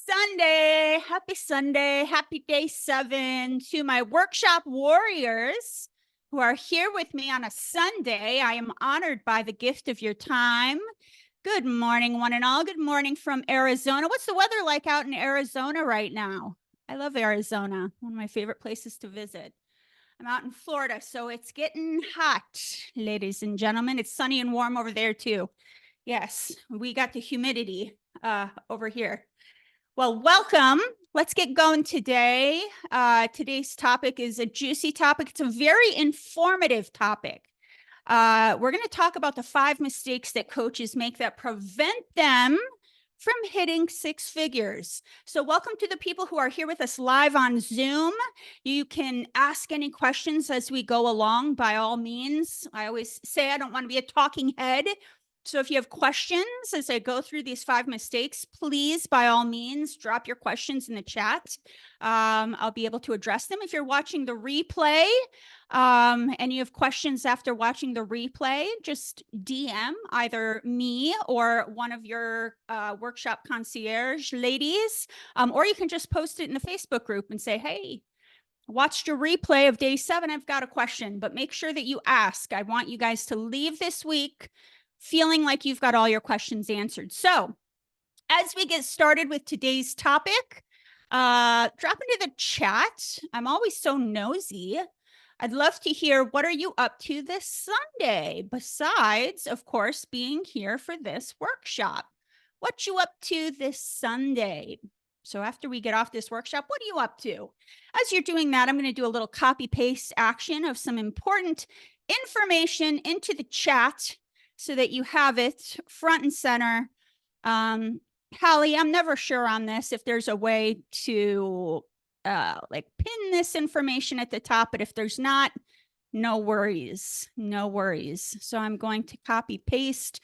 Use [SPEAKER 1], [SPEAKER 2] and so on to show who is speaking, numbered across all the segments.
[SPEAKER 1] Sunday. Happy Sunday. Happy day 7 to my workshop warriors who are here with me on a Sunday. I am honored by the gift of your time. Good morning, one and all. Good morning from Arizona. What's the weather like out in Arizona right now? I love Arizona, one of my favorite places to visit. I'm out in Florida, so it's getting hot, ladies and gentlemen. It's sunny and warm over there too. Yes, we got the humidity over here. Well, welcome. Let's get going today. Today's topic is a juicy topic. It's a very informative topic. We're going to talk about the 5 mistakes that coaches make that prevent them from hitting 6 figures. So welcome to the people who are here with us live on Zoom. You can ask any questions as we go along, by all means. I always say I don't want to be a talking head. So if you have questions as I go through these 5 mistakes, please, by all means, drop your questions in the chat. I'll be able to address them. If you're watching the replay and you have questions after watching the replay, just DM either me or one of your workshop concierge ladies, or you can just post it in the Facebook group and say, hey, watched your replay of day 7. I've got a question, but make sure that you ask. I want you guys to leave this week feeling like you've got all your questions answered. So as we get started with today's topic, drop into the chat. I'm always so nosy. I'd love to hear, what are you up to this Sunday? Besides, of course, being here for this workshop. What you up to this Sunday? So after we get off this workshop, what are you up to? As you're doing that, I'm going to do a little copy paste action of some important information into the chat so that you have it front and center. Hallie, I'm never sure on this if there's a way to like pin this information at the top, but if there's not, no worries, no worries. So I'm going to copy paste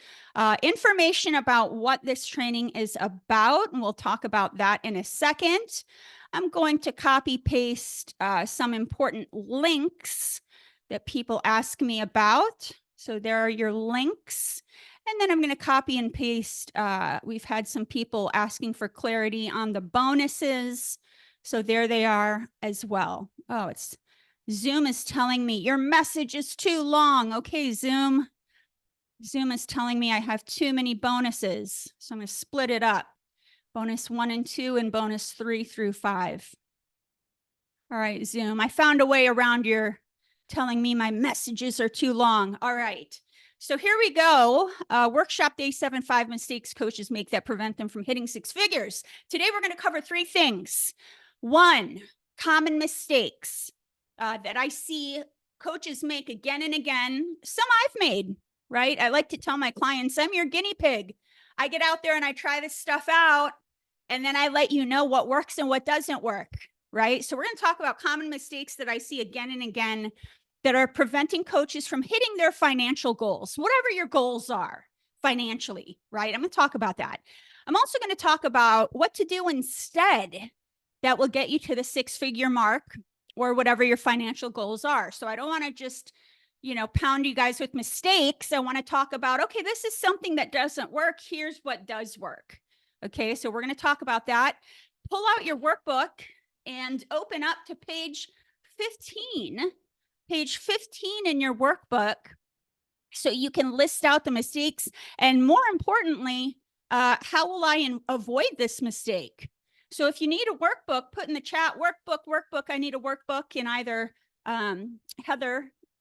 [SPEAKER 1] information about what this training is about, and we'll talk about that in a second. I'm going to copy paste some important links that people ask me about. So there are your links. And then I'm going to copy and paste. We've had some people asking for clarity on the bonuses. So there they are as well. Oh, Zoom is telling me your message is too long. Okay, Zoom. Zoom is telling me I have too many bonuses. So I'm going to split it up. Bonus 1 and 2 and bonus 3 through 5. All right, Zoom. I found a way around your telling me my messages are too long. All right. So here we go. Workshop day 7, 5 mistakes coaches make that prevent them from hitting 6 figures. Today, we're going to cover 3 things. 1, common mistakes that I see coaches make again and again. Some I've made, right? I like to tell my clients, I'm your guinea pig. I get out there and I try this stuff out, and then I let you know what works and what doesn't work, right? So we're going to talk about common mistakes that I see again and again that are preventing coaches from hitting their financial goals, whatever your goals are financially, right? I'm going to talk about that. I'm also going to talk about what to do instead that will get you to the 6-figure mark or whatever your financial goals are. So I don't want to just, pound you guys with mistakes. I want to talk about, okay, this is something that doesn't work. Here's what does work. Okay, so we're going to talk about that. Pull out your workbook and open up to page 15. Page 15 in your workbook, so you can list out the mistakes, and more importantly, how will I avoid this mistake? So if you need a workbook, put in the chat, workbook, I need a workbook, and either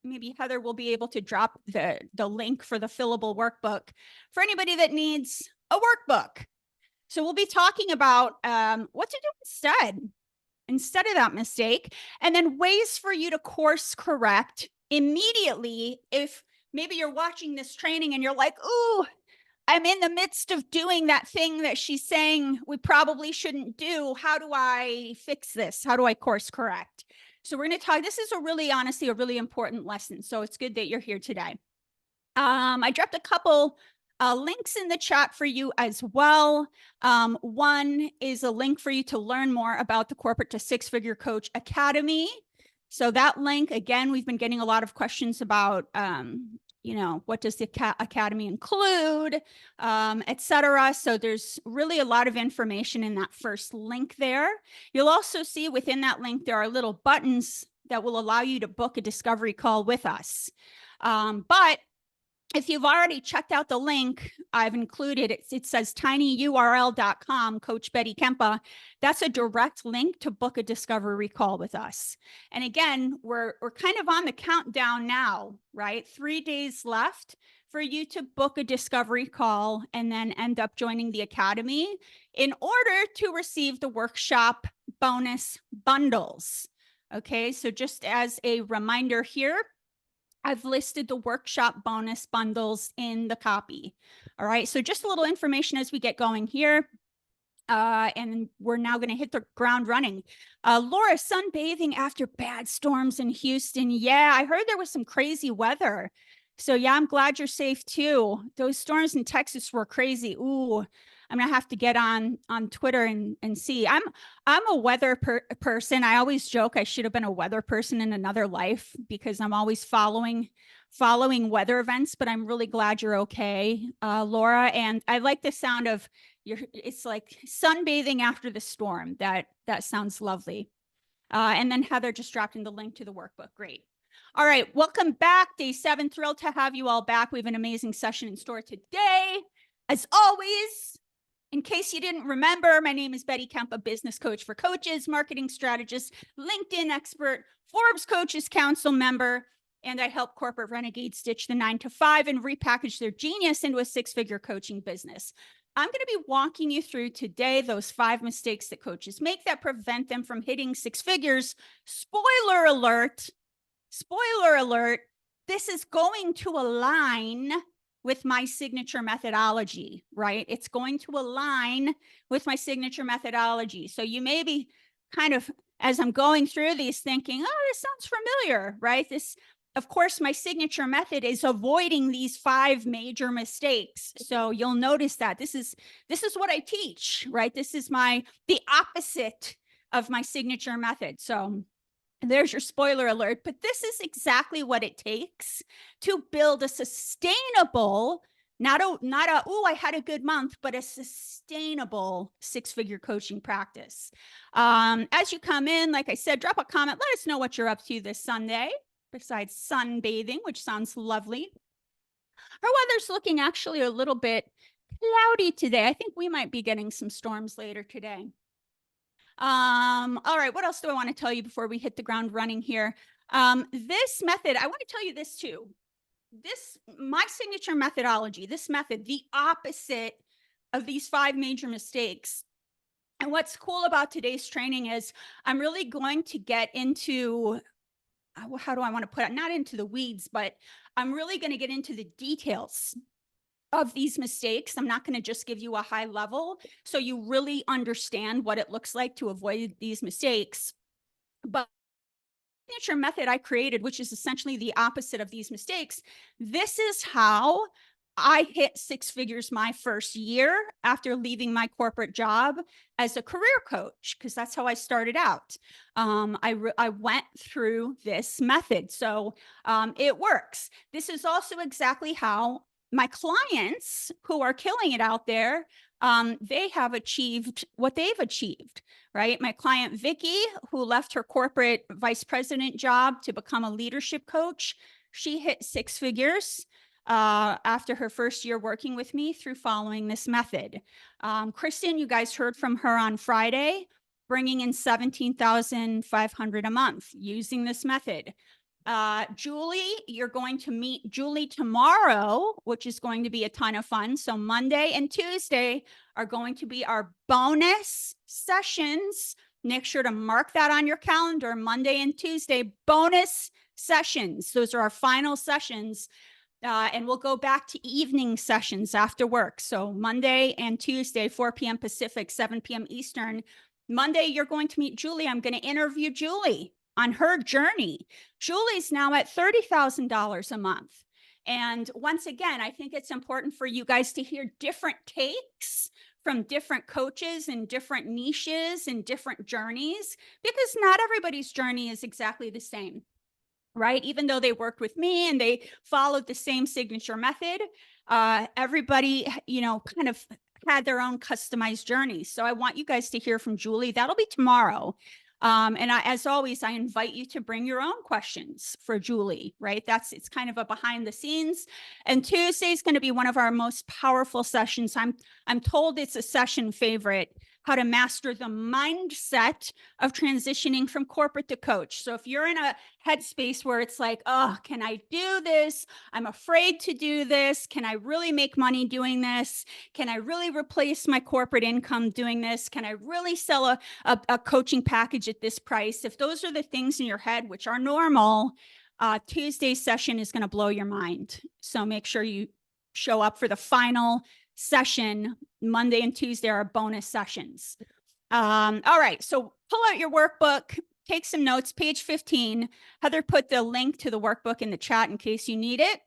[SPEAKER 1] maybe Heather will be able to drop the link for the fillable workbook for anybody that needs a workbook. So we'll be talking about what to do instead of that mistake, and then ways for you to course correct immediately. If maybe you're watching this training and you're like, ooh, I'm in the midst of doing that thing that she's saying we probably shouldn't do. How do I fix this? How do I course correct? So we're going to talk, this is honestly, a really important lesson. So it's good that you're here today. I dropped a couple links in the chat for you as well. One is a link for you to learn more about the Corporate to 6-Figure Coach Academy. So that link, again, we've been getting a lot of questions about what does the academy include, etc. So there's really a lot of information in that first link there. You'll also see within that link, there are little buttons that will allow you to book a discovery call with us. But if you've already checked out the link I've included, it says tinyurl.com, Coach Betty Kempa. That's a direct link to book a discovery call with us. And again, we're kind of on the countdown now, right? 3 days left for you to book a discovery call and then end up joining the academy in order to receive the workshop bonus bundles. Okay, so just as a reminder here, I've listed the workshop bonus bundles in the copy. All right, so just a little information as we get going here. And we're now going to hit the ground running. Laura, sunbathing after bad storms in Houston. Yeah, I heard there was some crazy weather. So yeah, I'm glad you're safe too. Those storms in Texas were crazy. Ooh, I'm gonna have to get on Twitter and see. I'm a weather person. I always joke I should have been a weather person in another life because I'm always following weather events. But I'm really glad you're okay, Laura. And I like the sound of it's like sunbathing after the storm. That sounds lovely. And then Heather just dropped in the link to the workbook. Great. All right, welcome back. Day 7, thrilled to have you all back. We have an amazing session in store today. As always, in case you didn't remember, my name is Betty Kempa, business coach for coaches, marketing strategist, LinkedIn expert, Forbes Coaches Council member, and I help corporate renegades ditch the 9-to-5 and repackage their genius into a 6-figure coaching business. I'm going to be walking you through today those 5 mistakes that coaches make that prevent them from hitting 6 figures. Spoiler alert, this is going to align with my signature methodology, right? It's going to align with my signature methodology. So you may be kind of, as I'm going through these, thinking, oh, this sounds familiar, right? This, of course, my signature method is avoiding these 5 major mistakes. So you'll notice that this is what I teach, right? This is the opposite of my signature method. So there's your spoiler alert, but this is exactly what it takes to build a sustainable, not a, oh, I had a good month, but a sustainable 6-figure coaching practice. As you come in, like I said, drop a comment. Let us know what you're up to this Sunday, besides sunbathing, which sounds lovely. Our weather's looking actually a little bit cloudy today. I think we might be getting some storms later today. All right, what else do I want to tell you before we hit the ground running here? This method, I want to tell you this too. My signature methodology, this method, the opposite of these 5 major mistakes. And what's cool about today's training is I'm really going to get into, how do I want to put it? Not into the weeds, but I'm really going to get into the details of these mistakes. I'm not going to just give you a high level so you really understand what it looks like to avoid these mistakes. But the signature method I created, which is essentially the opposite of these mistakes, this is how I hit 6 figures my first year after leaving my corporate job as a career coach, because that's how I started out. I went through this method. So it works. This is also exactly how my clients who are killing it out there, they have achieved what they've achieved, right? My client, Vicky, who left her corporate vice president job to become a leadership coach, she hit 6 figures after her first year working with me through following this method. Kristen, you guys heard from her on Friday, bringing in $17,500 a month using this method. Julie, you're going to meet Julie tomorrow, which is going to be a ton of fun. So Monday and Tuesday are going to be our bonus sessions. Make sure to mark that on your calendar. Monday and Tuesday, bonus sessions. Those are our final sessions. And we'll go back to evening sessions after work. So Monday and Tuesday, 4 p.m. Pacific, 7 p.m. Eastern. Monday, you're going to meet Julie. I'm going to interview Julie on her journey. Julie's now at $30,000 a month. And once again, I think it's important for you guys to hear different takes from different coaches and different niches and different journeys, because not everybody's journey is exactly the same. right? Even though they worked with me and they followed the same signature method, everybody, kind of had their own customized journeys. So I want you guys to hear from Julie. That'll be tomorrow. And as always, I invite you to bring your own questions for Julie, right? It's kind of a behind the scenes. And Tuesday is going to be one of our most powerful sessions. I'm told it's a session favorite, how to master the mindset of transitioning from corporate to coach. So if you're in a headspace where it's like, oh, can I do this? I'm afraid to do this. Can I really make money doing this? Can I really replace my corporate income doing this? Can I really sell a coaching package at this price? If those are the things in your head, which are normal, Tuesday's session is going to blow your mind. So make sure you show up for the final session. Monday and Tuesday are bonus sessions. All right, so pull out your workbook, take some notes, page 15. Heather put the link to the workbook in the chat in case you need it.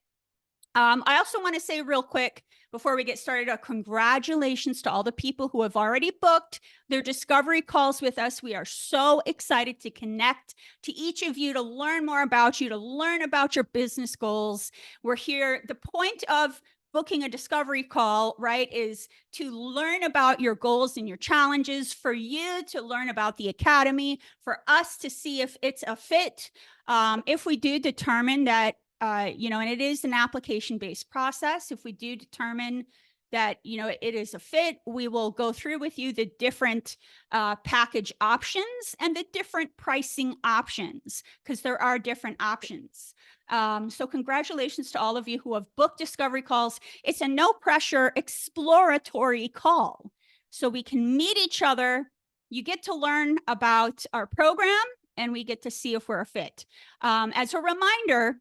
[SPEAKER 1] I also want to say real quick before we get started, congratulations to all the people who have already booked their discovery calls with us. We are so excited to connect to each of you, to learn more about you, to learn about your business goals. We're here. The point of booking a discovery call, right, is to learn about your goals and your challenges, for you to learn about the academy, for us to see if it's a fit. If we do determine that, and it is an application-based process, if we do determine that, it is a fit, we will go through with you the different package options and the different pricing options, because there are different options. So congratulations to all of you who have booked discovery calls. It's a no pressure exploratory call. So we can meet each other. You get to learn about our program and we get to see if we're a fit. As a reminder,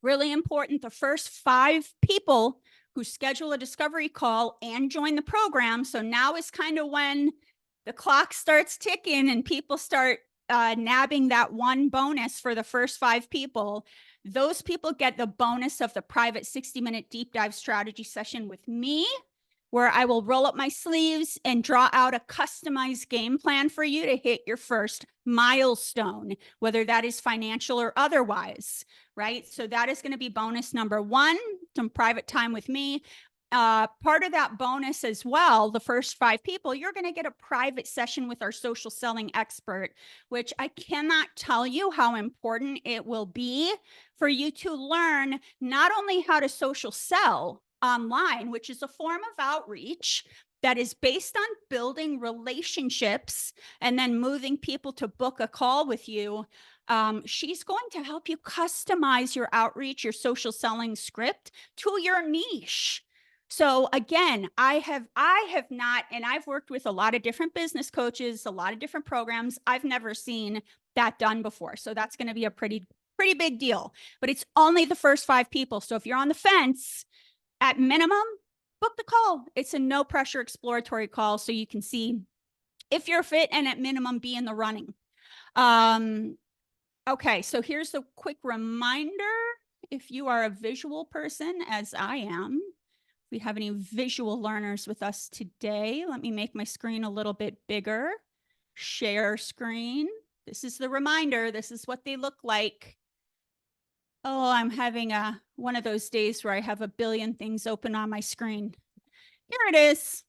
[SPEAKER 1] really important, the first 5 people who schedule a discovery call and join the program. So now is kind of when the clock starts ticking and people start nabbing that one bonus for the first 5 people. Those people get the bonus of the private 60-minute deep dive strategy session with me, where I will roll up my sleeves and draw out a customized game plan for you to hit your first milestone, whether that is financial or otherwise, right? So that is going to be bonus number 1, some private time with me. Part of that bonus as well, the first 5 people, you're going to get a private session with our social selling expert, which I cannot tell you how important it will be for you to learn not only how to social sell online, which is a form of outreach that is based on building relationships and then moving people to book a call with you. She's going to help you customize your outreach, your social selling script to your niche. So again, I have not, and I've worked with a lot of different business coaches, a lot of different programs. I've never seen that done before. So that's going to be a pretty big deal, but it's only the first 5 people. So if you're on the fence, at minimum, book the call. It's a no pressure exploratory call, so you can see if you're fit and at minimum be in the running. Okay, so here's a quick reminder. If you are a visual person, as I am, we have any visual learners with us today? Let me make my screen a little bit bigger. Share screen. This is the reminder. This is what they look like. Oh, I'm having one of those days where I have a billion things open on my screen. Here it is.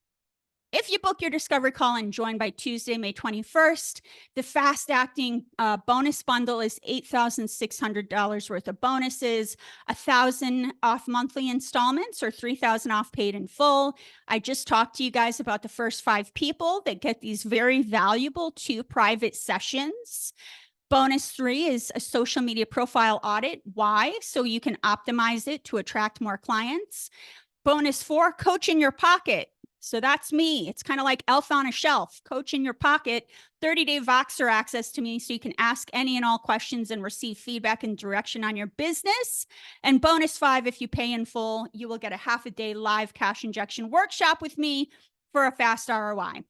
[SPEAKER 1] If you book your discovery call and join by Tuesday, May 21st, the fast acting bonus bundle is $8,600 worth of bonuses, $1,000 off monthly installments or $3,000 off paid in full. I just talked to you guys about the first 5 people that get these very valuable 2 private sessions. Bonus 3 is a social media profile audit. Why? So you can optimize it to attract more clients. Bonus 4, coach in your pocket. So that's me. It's kind of like elf on a shelf, coach in your pocket, 30-day Voxer access to me so you can ask any and all questions and receive feedback and direction on your business. And bonus 5, if you pay in full, you will get a half-a-day live cash injection workshop with me for a fast ROI.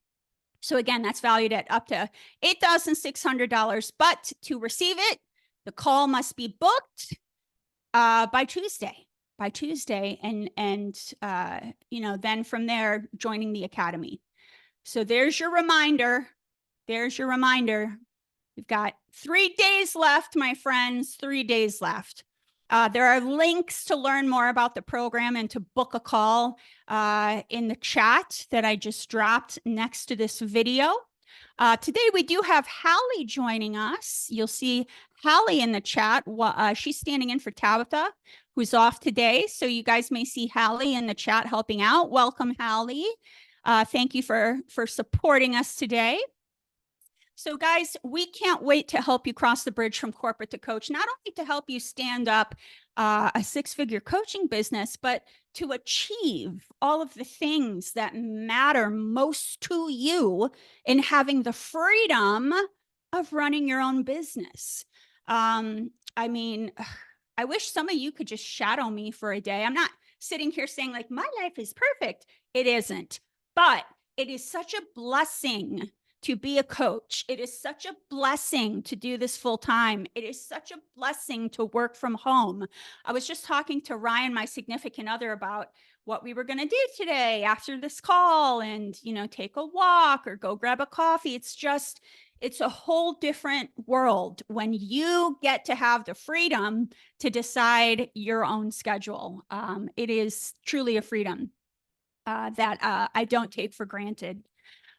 [SPEAKER 1] So again, that's valued at up to $8,600, but to receive it, the call must be booked by Tuesday. And then from there, joining the academy. So there's your reminder. We've got 3 days left, my friends, 3 days left. There are links to learn more about the program and to book a call in the chat that I just dropped next to this video. Today we do have Hallie joining us. You'll see Hallie in the chat. She's standing in for Tabitha, who's off today. So you guys may see Hallie in the chat helping out. Welcome, Hallie. Thank you for supporting us today. So guys, we can't wait to help you cross the bridge from corporate to coach, not only to help you stand up a six-figure coaching business, but to achieve all of the things that matter most to you in having the freedom of running your own business. I mean, I wish some of you could just shadow me for a day. I'm not sitting here saying like, my life is perfect. It isn't, but it is such a blessing to be a coach. It is such a blessing to do this full time. It is such a blessing to work from home. I was just talking to Ryan, my significant other, about what we were going to do today after this call and, you know, take a walk or go grab a coffee. It's a whole different world when you get to have the freedom to decide your own schedule. It is truly a freedom that I don't take for granted.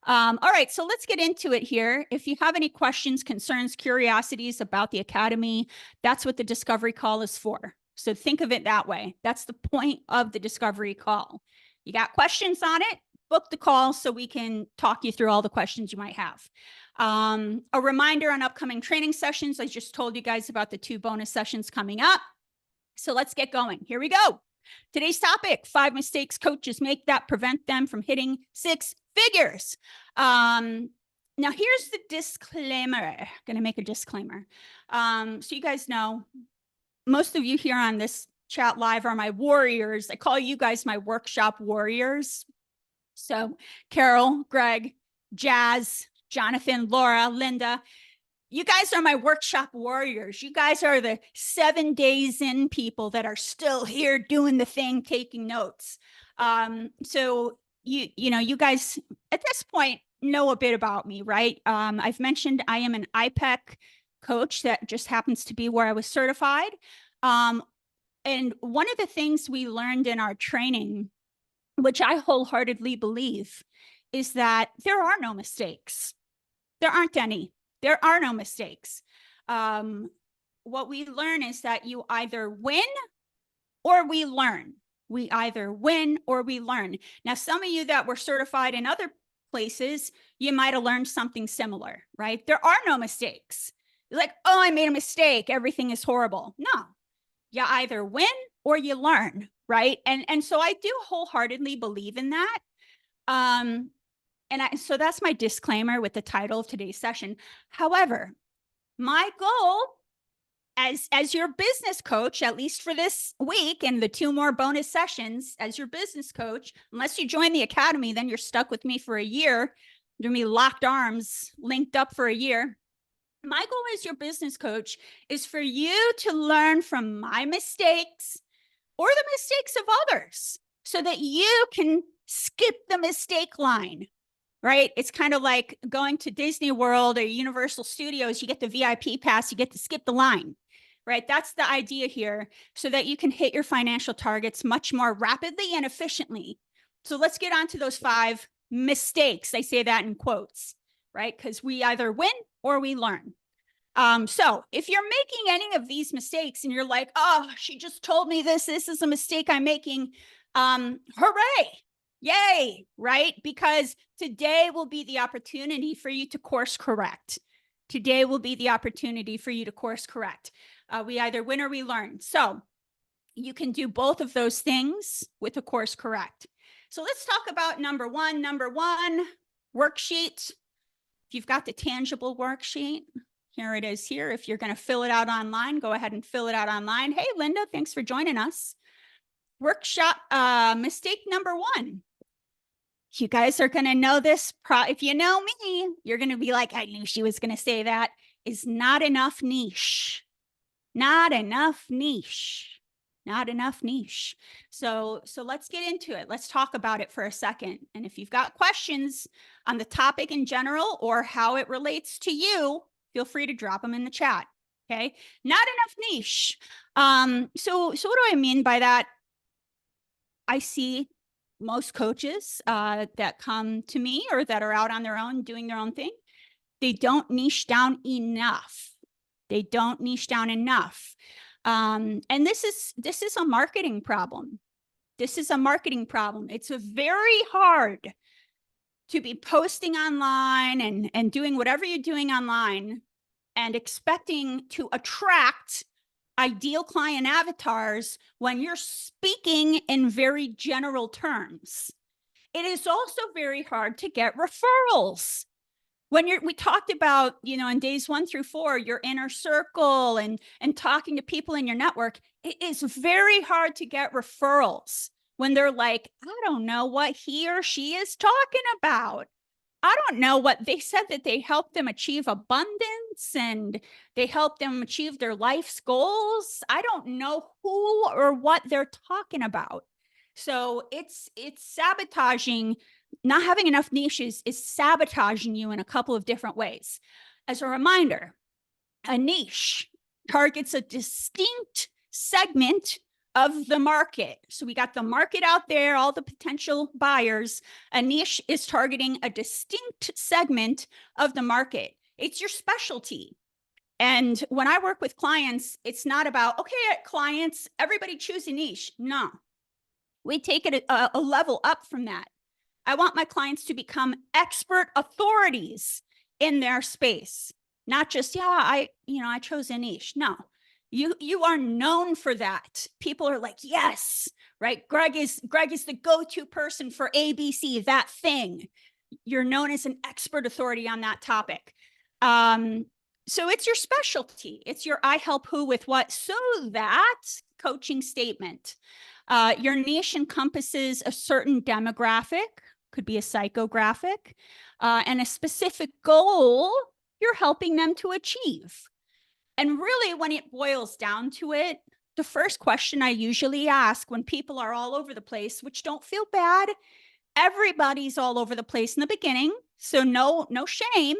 [SPEAKER 1] All right, so let's get into it here. If you have any questions, concerns, curiosities about the Academy, that's what the discovery call is for. So think of it that way. That's the point of the discovery call. You got questions on it, book the call so we can talk you through all the questions you might have. A reminder on upcoming training sessions. I just told you guys about the 2 bonus sessions coming up. So let's get going. Here we go. Today's topic, 5 mistakes coaches make that prevent them from hitting 6 figures. Now here's the disclaimer. I'm going to make a disclaimer. So you guys know, most of you here on this chat live are my warriors. I call you guys my workshop warriors. So Carol, Greg, Jazz, Jonathan, Laura, Linda, you guys are my workshop warriors. You guys are the 7 days in people that are still here doing the thing, taking notes. So you know, you guys at this point know a bit about me, right? I've mentioned I am an IPEC coach. That just happens to be where I was certified. And one of the things we learned in our training, which I wholeheartedly believe, is that there are no mistakes. There aren't any. There are no mistakes. What we learn is that you either win or we learn. We either win or we learn. Now, some of you that were certified in other places, you might have learned something similar, right? There are no mistakes. You're like, oh, I made a mistake. Everything is horrible. No, you either win or you learn, right? And so I do wholeheartedly believe in that. So that's my disclaimer with the title of today's session. However, my goal as your business coach, at least for this week and the 2 more bonus sessions as your business coach, unless you join the Academy, then you're stuck with me for a year. You're gonna be locked arms, linked up for a year. My goal as your business coach is for you to learn from my mistakes or the mistakes of others so that you can skip the mistake line. Right? It's kind of like going to Disney World or Universal Studios. You get the VIP pass, you get to skip the line, right? That's the idea here, so that you can hit your financial targets much more rapidly and efficiently. So let's get on to those 5 mistakes. I say that in quotes, right? Because we either win or we learn. So if you're making any of these mistakes and you're like, oh, she just told me this is a mistake I'm making, hooray. Yay, right? Because today will be the opportunity for you to course correct. Today will be the opportunity for you to course correct. We either win or we learn. So you can do both of those things with a course correct. So let's talk about number one, worksheet. If you've got the tangible worksheet, here it is here. If you're going to fill it out online, go ahead and fill it out online. Hey, Linda, thanks for joining us. Workshop mistake number 1. You guys are going to know this. If you know me, you're going to be like, I knew she was going to say that, is not enough niche. Not enough niche. Not enough niche. So let's get into it. Let's talk about it for a second. And if you've got questions on the topic in general or how it relates to you, feel free to drop them in the chat. Okay. Not enough niche. So what do I mean by that? I see most coaches that come to me or that are out on their own doing their own thing. They don't niche down enough. They don't niche down enough. And this is a marketing problem. This is a marketing problem. It's a very hard to be posting online and doing whatever you're doing online and expecting to attract ideal client avatars when you're speaking in very general terms. It is also very hard to get referrals. When we talked about, in days 1 through 4, your inner circle and talking to people in your network, it is very hard to get referrals when they're like, I don't know what he or she is talking about. I don't know what they said, that they help them achieve abundance and they help them achieve their life's goals. I don't know who or what they're talking about. So it's sabotaging. Not having enough niches is sabotaging you in a couple of different ways. As a reminder, a niche targets a distinct segment of the market. So we got the market out there, all the potential buyers. A niche is targeting a distinct segment of the market. It's your specialty. And when I work with clients, it's not about, okay, clients, everybody choose a niche. No, we take it a level up from that. I want my clients to become expert authorities in their space, not just, I chose a niche. No, you are known for that. People are like, yes, right? Greg is the go-to person for ABC, that thing. You're known as an expert authority on that topic. So it's your specialty. It's your I help who with what. So that coaching statement, your niche encompasses a certain demographic, could be a psychographic, and a specific goal you're helping them to achieve. And really, when it boils down to it, the first question I usually ask when people are all over the place, which don't feel bad, everybody's all over the place in the beginning, so no shame.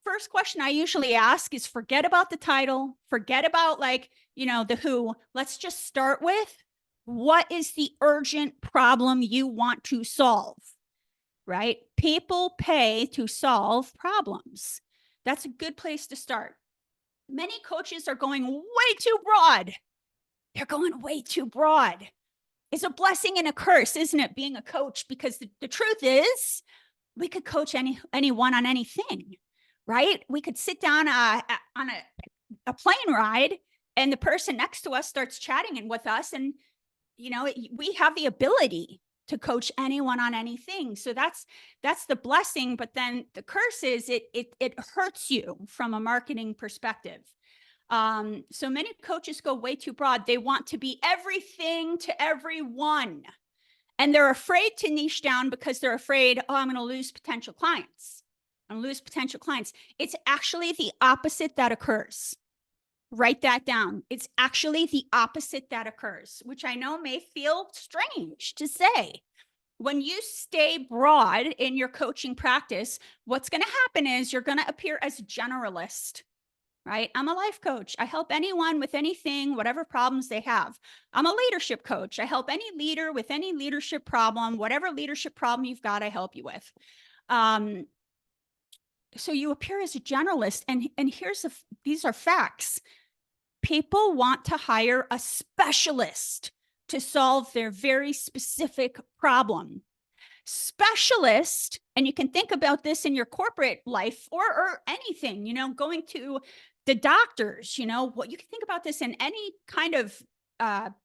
[SPEAKER 1] First question I usually ask is, forget about the title, forget about the who. Let's just start with, what is the urgent problem you want to solve? Right? People pay to solve problems. That's a good place to start. Many coaches are going way too broad. They're going way too broad. It's a blessing and a curse, isn't it, being a coach? Because the truth is, we could coach anyone on anything, right? We could sit down on a plane ride and the person next to us starts chatting with us, and we have the ability to coach anyone on anything. So that's the blessing. But then the curse is it hurts you from a marketing perspective. So many coaches go way too broad. They want to be everything to everyone. And they're afraid to niche down because they're afraid, I'm going to lose potential clients. I'm going to lose potential clients. It's actually the opposite that occurs. Write that down. It's actually the opposite that occurs, which I know may feel strange to say. When you stay broad in your coaching practice, what's going to happen is you're going to appear as a generalist, right? I'm a life coach. I help anyone with anything, whatever problems they have. I'm a leadership coach. I help any leader with any leadership problem, whatever leadership problem you've got, I help you with. So you appear as a generalist, and these are facts. People want to hire a specialist to solve their very specific problem. Specialist, and you can think about this in your corporate life or anything, going to the doctors, what you can think about this in any kind of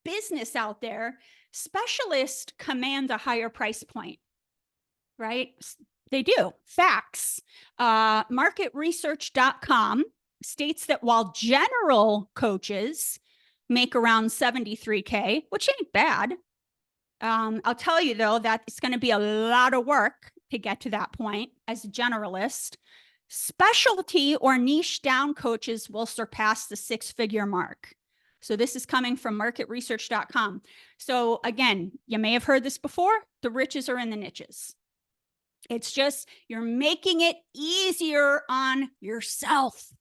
[SPEAKER 1] business out there. Specialists command a higher price point, right? They do. Facts. Marketresearch.com states that while general coaches make around $73K, which ain't bad. I'll tell you, though, that it's going to be a lot of work to get to that point as a generalist. Specialty or niche down coaches will surpass the 6-figure mark. So this is coming from marketresearch.com. So again, you may have heard this before. The riches are in the niches. It's just you're making it easier on yourself.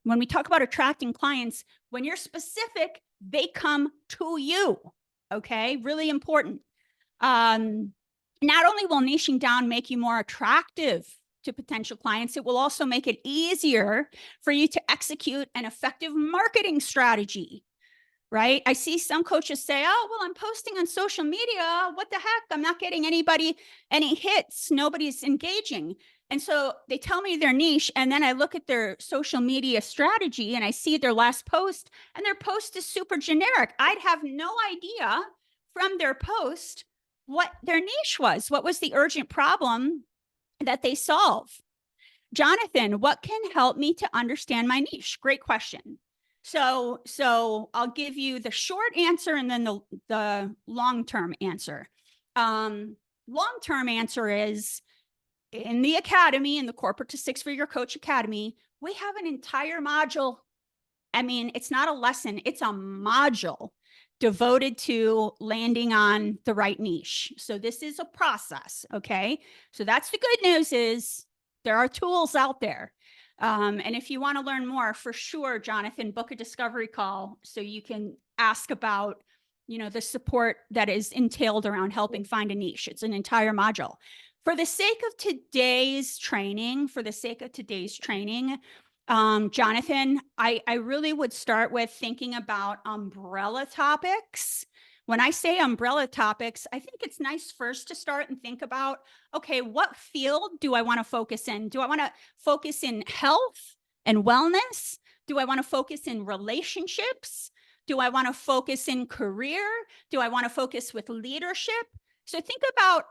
[SPEAKER 1] When we talk about attracting clients, when you're specific, they come to you. Okay, really important. Not only will niching down make you more attractive to potential clients, it will also make it easier for you to execute an effective marketing strategy, right? I see some coaches say, oh, well, I'm posting on social media. What the heck? I'm not getting any hits. Nobody's engaging. And so they tell me their niche, and then I look at their social media strategy and I see their last post, and their post is super generic. I'd have no idea from their post what their niche was. What was the urgent problem that they solve? Jonathan, what can help me to understand my niche? Great question. So I'll give you the short answer and then the long-term answer. Long-term answer is, in the academy, in the Corporate to Six-Figure Coach Academy, we have an entire module. I mean, it's not a lesson, it's a module devoted to landing on the right niche. So this is a process, okay? So that's the good news, is there are tools out there. And if you want to learn more, for sure, Jonathan, book a discovery call so you can ask about, the support that is entailed around helping find a niche. It's an entire module. For the sake of today's training, Jonathan, I really would start with thinking about umbrella topics. When I say umbrella topics, I think it's nice first to start and think about, okay, what field do I want to focus in? Do I want to focus in health and wellness? Do I want to focus in relationships? Do I want to focus in career? Do I want to focus with leadership? So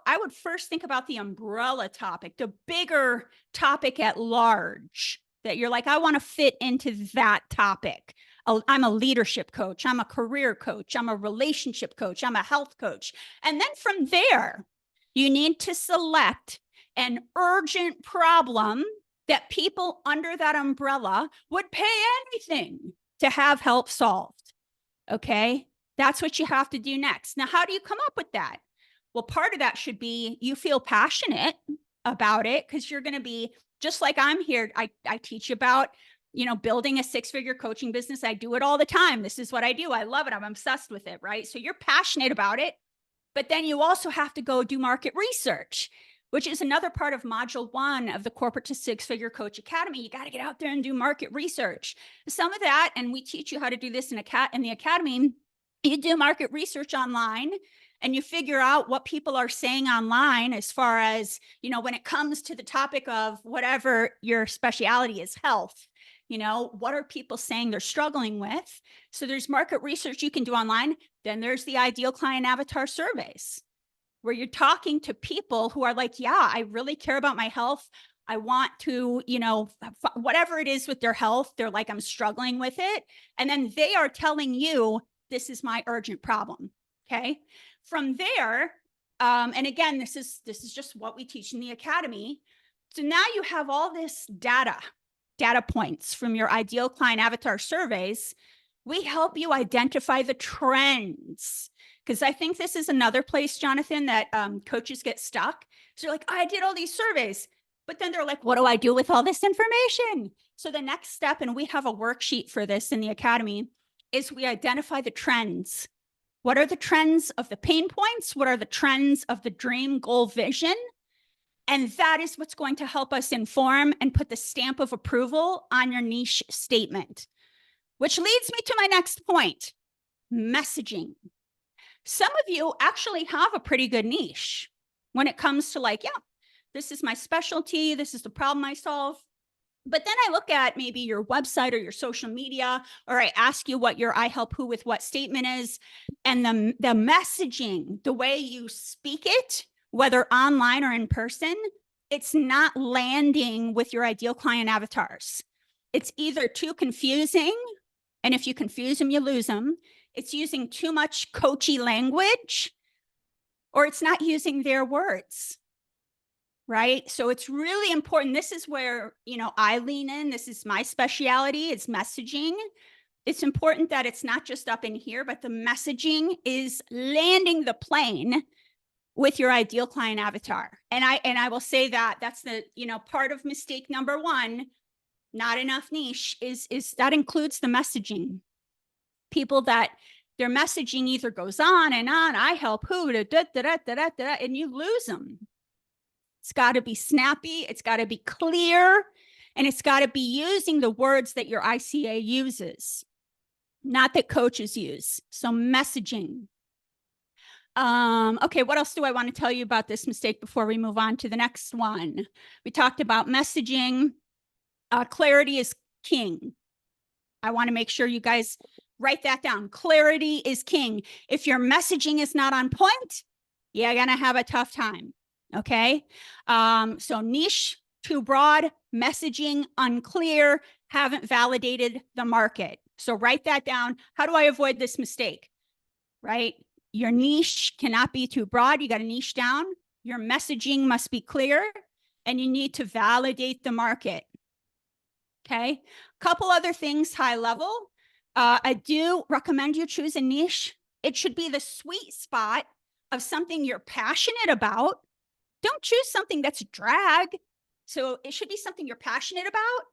[SPEAKER 1] I would first think about the umbrella topic, the bigger topic at large, that you're like, I want to fit into that topic. I'm a leadership coach. I'm a career coach. I'm a relationship coach. I'm a health coach. And then from there, you need to select an urgent problem that people under that umbrella would pay anything to have help solved. Okay, that's what you have to do next. Now, how do you come up with that? Well, part of that should be you feel passionate about it, because you're going to be just like I'm here. I teach about, building a six-figure coaching business. I do it all the time. This is what I do. I love it. I'm obsessed with it, right? So you're passionate about it, but then you also have to go do market research, which is another part of module 1 of the Corporate to Six-Figure Coach Academy. You got to get out there and do market research. Some of that, and we teach you how to do this in the academy, you do market research online, and you figure out what people are saying online as far as, when it comes to the topic of whatever your specialty is, health, what are people saying they're struggling with? So there's market research you can do online. Then there's the ideal client avatar surveys, where you're talking to people who are like, yeah, I really care about my health. I want to, whatever it is with their health, they're like, I'm struggling with it. And then they are telling you, this is my urgent problem. Okay. From there, and again, this is just what we teach in the academy. So now you have all this data points from your ideal client avatar surveys. We help you identify the trends, because I think this is another place, Jonathan, that coaches get stuck. So you're like, I did all these surveys, but then they're like, what do I do with all this information? So the next step, and we have a worksheet for this in the academy, is we identify the trends. What are the trends of the pain points? What are the trends of the dream, goal, vision? And that is what's going to help us inform and put the stamp of approval on your niche statement, which leads me to my next point, messaging. Some of you actually have a pretty good niche when it comes to like, yeah, this is my specialty. This is the problem I solve. But then I look at maybe your website or your social media, or I ask you what your I help who with what statement is, and the messaging, the way you speak it, whether online or in person, it's not landing with your ideal client avatars. It's either too confusing, and if you confuse them, you lose them. It's using too much coachy language, or it's not using their words. Right? So it's really important. This is where, I lean in. This is my specialty. It's messaging. It's important that it's not just up in here, but the messaging is landing the plane with your ideal client avatar. And I will say that that's the, part of mistake number one, not enough niche, is that includes the messaging. People that their messaging either goes on and on, I help who, and you lose them. It's got to be snappy, it's got to be clear, and it's got to be using the words that your ICA uses, not that coaches use. So messaging. Okay, what else do I want to tell you about this mistake before we move on to the next one? We talked about messaging. Clarity is king. I want to make sure you guys write that down. Clarity is king. If your messaging is not on point, you're going to have a tough time. Okay. So niche, too broad, messaging unclear, haven't validated the market. So write that down. How do I avoid this mistake? Right? Your niche cannot be too broad. You got to niche down. Your messaging must be clear, and you need to validate the market. Okay. Couple other things high level. I do recommend you choose a niche. It should be the sweet spot of something you're passionate about. Don't choose something that's drag. So it should be something you're passionate about,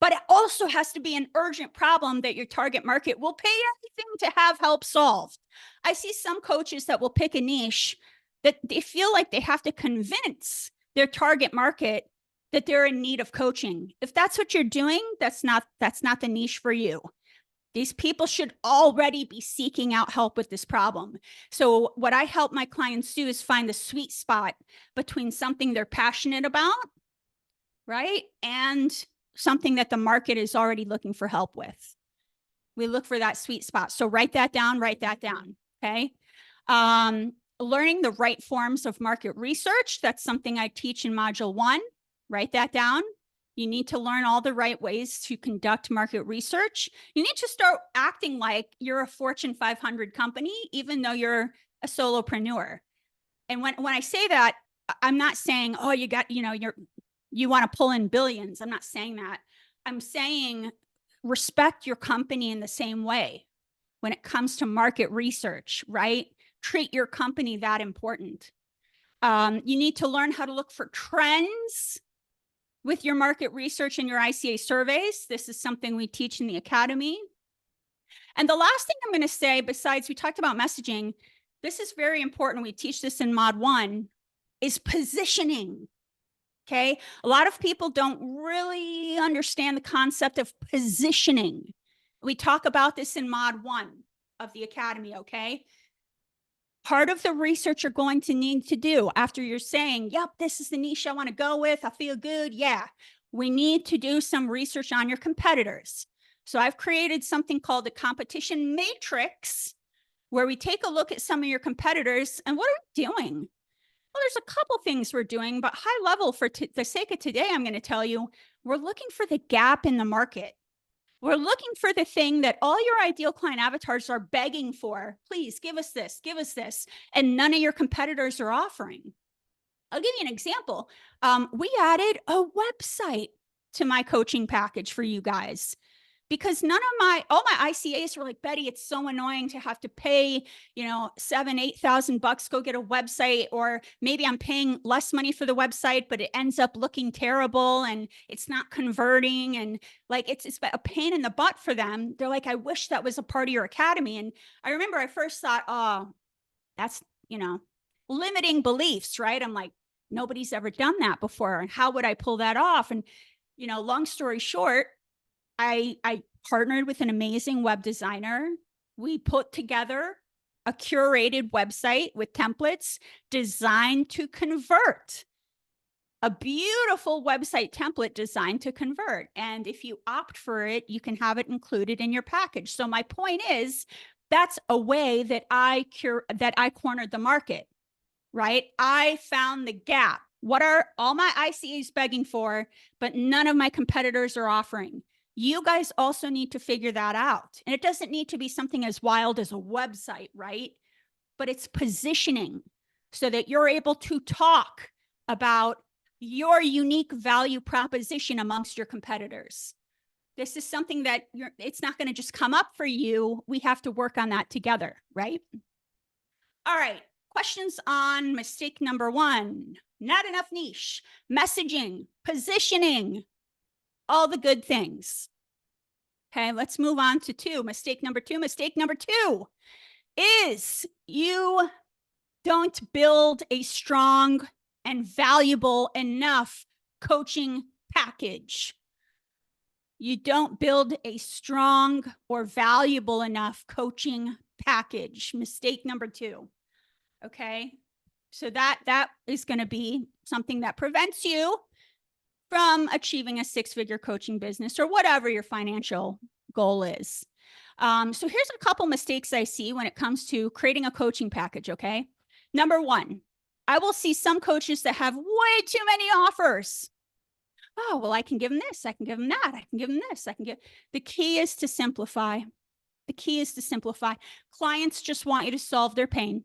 [SPEAKER 1] but it also has to be an urgent problem that your target market will pay anything to have help solved. I see some coaches that will pick a niche that they feel like they have to convince their target market that they're in need of coaching. If that's what you're doing, that's not the niche for you. These people should already be seeking out help with this problem. So what I help my clients do is find the sweet spot between something they're passionate about, right? And something that the market is already looking for help with. We look for that sweet spot. So write that down, okay? Learning the right forms of market research. That's something I teach in module 1. Write that down. You need to learn all the right ways to conduct market research. You need to start acting like you're a Fortune 500 company, even though you're a solopreneur. And when I say that, I'm not saying, oh, you want to pull in billions. I'm not saying that. I'm saying respect your company in the same way when it comes to market research, right? Treat your company that important. You need to learn how to look for trends with your market research and your ICA surveys. This is something we teach in the academy. And the last thing I'm going to say, besides we talked about messaging, this is very important. We teach this in mod 1, is positioning. Okay. A lot of people don't really understand the concept of positioning. We talk about this in mod 1 of the academy. Okay. Part of the research you're going to need to do after you're saying, yep, this is the niche I want to go with, I feel good. Yeah. We need to do some research on your competitors. So I've created something called the competition matrix, where we take a look at some of your competitors and what are we doing? Well, there's a couple things we're doing, but high level for the sake of today, I'm going to tell you, we're looking for the gap in the market. We're looking for the thing that all your ideal client avatars are begging for. Please give us this, and none of your competitors are offering. I'll give you an example. We added a website to my coaching package for you guys, because all my ICAs were like, Betty, it's so annoying to have to pay, $7,000-8,000 to go get a website, or maybe I'm paying less money for the website, but it ends up looking terrible and it's not converting. And like, it's a pain in the butt for them. They're like, I wish that was a part of your academy. And I remember I first thought, oh, that's, limiting beliefs, right? I'm like, nobody's ever done that before. And how would I pull that off? And, long story short, I partnered with an amazing web designer. We put together a curated website with templates designed to convert. A beautiful website template designed to convert. And if you opt for it, you can have it included in your package. So my point is, that's a way that I cornered the market, right? I found the gap. What are all my ICAs begging for, but none of my competitors are offering? You guys also need to figure that out. And it doesn't need to be something as wild as a website, right? But it's positioning so that you're able to talk about your unique value proposition amongst your competitors. This is something that it's not going to just come up for you. We have to work on that together, right? All right. questions on mistake number 1, not enough niche, messaging, positioning, all the good things. Okay, let's move on to 2. Mistake number 2. Mistake number 2 is you don't build a strong and valuable enough coaching package. You don't build a strong or valuable enough coaching package. Mistake number 2. Okay, so that is going to be something that prevents you from achieving a 6-figure coaching business or whatever your financial goal is. So here's a couple mistakes I see when it comes to creating a coaching package. Okay, number 1, I will see some coaches that have way too many offers. Oh, well, I can give them this, I can give them that, I can give them this, I can give. The key is to simplify. The key is to simplify. Clients just want you to solve their pain.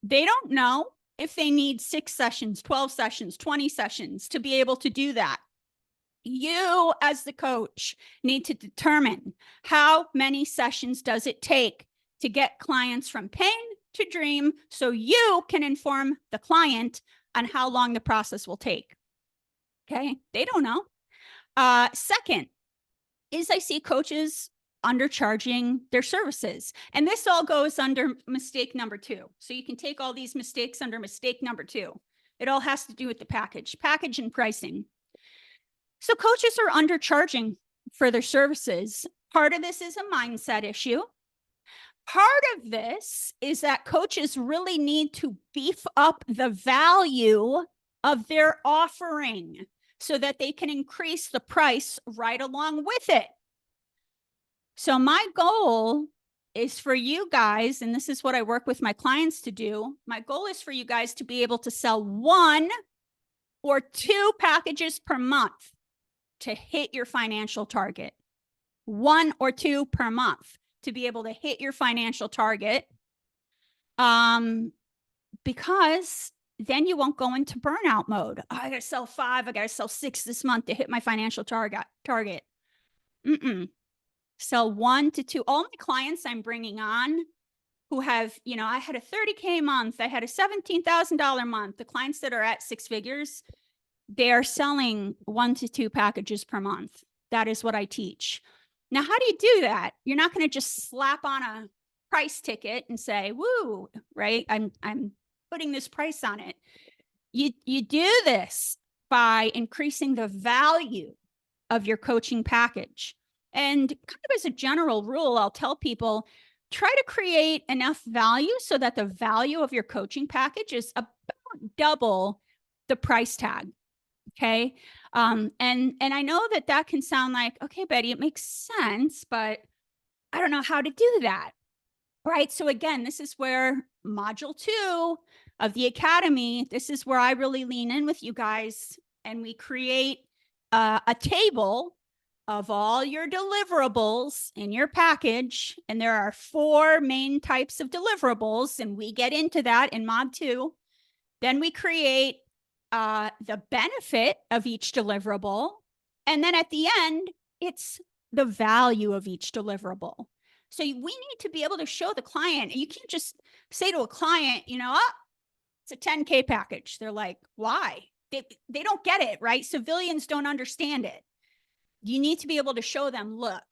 [SPEAKER 1] They don't know if they need 6 sessions, 12 sessions, 20 sessions to be able to do that. You, as the coach, need to determine how many sessions does it take to get clients from pain to dream, so you can inform the client on how long the process will take. Okay, they don't know. Second is I see coaches undercharging their services. And this all goes under mistake number 2. So you can take all these mistakes under mistake number 2. It all has to do with the package and pricing. So coaches are undercharging for their services. Part of this is a mindset issue. Part of this is that coaches really need to beef up the value of their offering so that they can increase the price right along with it. So my goal is for you guys, and this is what I work with my clients to do. My goal is for you guys to be able to sell 1 or 2 packages per month to hit your financial target. 1 or 2 per month to be able to hit your financial target. Because then you won't go into burnout mode. Oh, I got to sell 5, I got to sell 6 this month to hit my financial target. Sell 1 to 2. All my clients I'm bringing on who have, I had a 30K month, I had a $17,000 month. The clients that are at 6 figures, they are selling 1 to 2 packages per month. That is what I teach. Now, how do you do that? You're not going to just slap on a price ticket and say, woo, right? I'm putting this price on it. You do this by increasing the value of your coaching package. And kind of as a general rule, I'll tell people, try to create enough value so that the value of your coaching package is about double the price tag. Okay. And I know that can sound like, okay, Betty, it makes sense, but I don't know how to do that. Right. So again, this is where module 2 of the Academy, this is where I really lean in with you guys, and we create a table of all your deliverables in your package. And there are 4 main types of deliverables, and we get into that in mod 2. Then we create the benefit of each deliverable. And then at the end, it's the value of each deliverable. So we need to be able to show the client. You can't just say to a client, it's a 10K package. They're like, why? They don't get it, right? Civilians don't understand it. You need to be able to show them, look,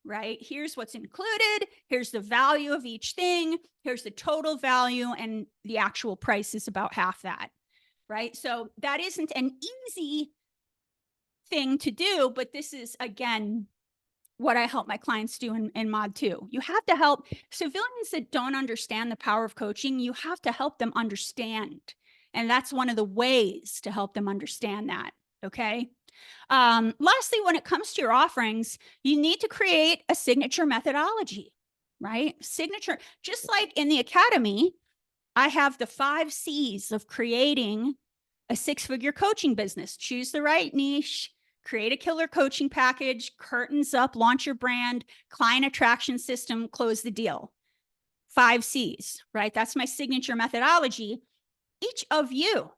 [SPEAKER 1] right? Here's what's included. Here's the value of each thing. Here's the total value, and the actual price is about half that, right? So that isn't an easy thing to do, but this is, again, what I help my clients do in mod 2. You have to help civilians that don't understand the power of coaching. You have to help them understand. And that's one of the ways to help them understand that. Okay. Lastly, when it comes to your offerings, you need to create a signature methodology, right? Signature, just like in the Academy, I have the 5 C's of creating a 6-figure coaching business. Choose the right niche, create a killer coaching package, curtains up, launch your brand, client attraction system, close the deal. 5 C's, right? That's my signature methodology. Each of you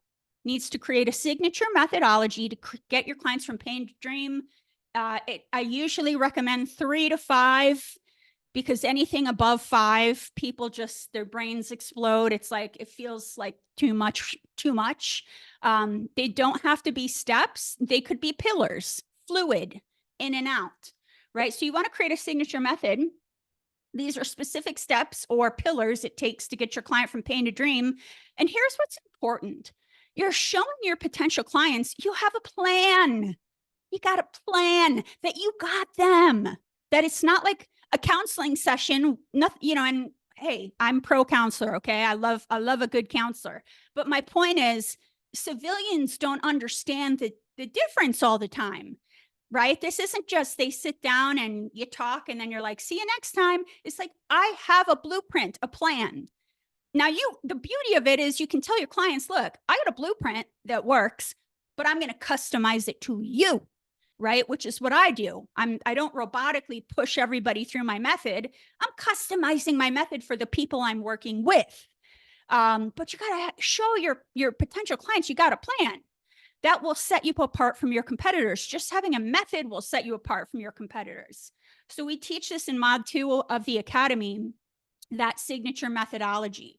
[SPEAKER 1] needs to create a signature methodology to get your clients from pain to dream. I usually recommend 3 to 5 because anything above 5, people just, their brains explode. It's like, it feels like too much. They don't have to be steps. They could be pillars, fluid, in and out, right? So you want to create a signature method. These are specific steps or pillars it takes to get your client from pain to dream. And here's what's important. You're showing your potential clients you have a plan. You got a plan, that you got them, that it's not like a counseling session, nothing, you know, and hey, I'm pro counselor. Okay. I love a good counselor. But my point is, civilians don't understand the difference all the time, right? This isn't just they sit down and you talk and then you're like, see you next time. It's like, I have a blueprint, a plan. Now, the beauty of it is you can tell your clients, look, I got a blueprint that works, but I'm going to customize it to you, right? Which is what I do. I don't robotically push everybody through my method. I'm customizing my method for the people I'm working with. But you got to show your potential clients, you got a plan. That will set you apart from your competitors. Just having a method will set you apart from your competitors. So we teach this in Mod 2 of the Academy, that signature methodology.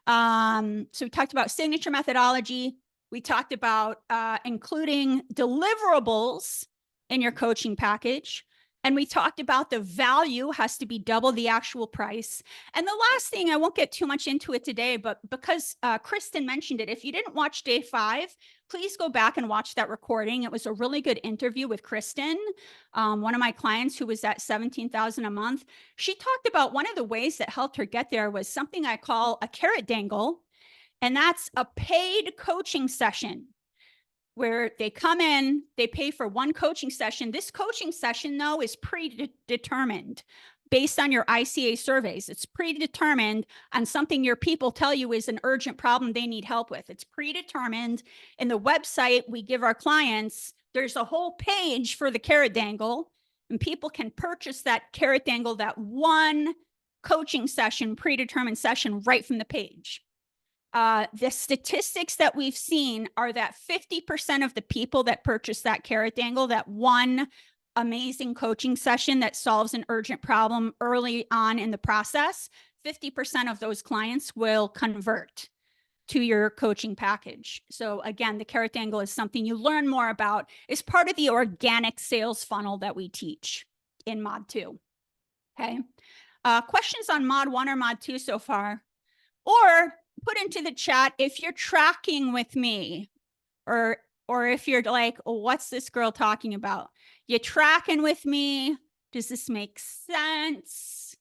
[SPEAKER 1] So we talked about signature methodology. We talked about including deliverables in your coaching package. And we talked about the value has to be double the actual price. And the last thing, I won't get too much into it today, but because Kristen mentioned it, if you didn't watch day 5, please go back and watch that recording. It was a really good interview with Kristen, one of my clients who was at $17,000 a month. She talked about one of the ways that helped her get there was something I call a carrot dangle. And that's a paid coaching session where they come in, they pay for one coaching session. This coaching session, though, is predetermined based on your ICA surveys. It's predetermined on something your people tell you is an urgent problem they need help with. It's predetermined. In the website we give our clients, there's a whole page for the carrot dangle, and people can purchase that carrot dangle, that one coaching session, predetermined session, right from the page. The statistics that we've seen are that 50% of the people that purchase that carrot dangle, that one amazing coaching session that solves an urgent problem early on in the process, 50% of those clients will convert to your coaching package. So again, the carrot dangle is something you learn more about. It's part of the organic sales funnel that we teach in Mod 2. Okay. Questions on Mod 1 or Mod 2 so far? Or put into the chat if you're tracking with me, or if you're like, oh, what's this girl talking about? You tracking with me? Does this make sense?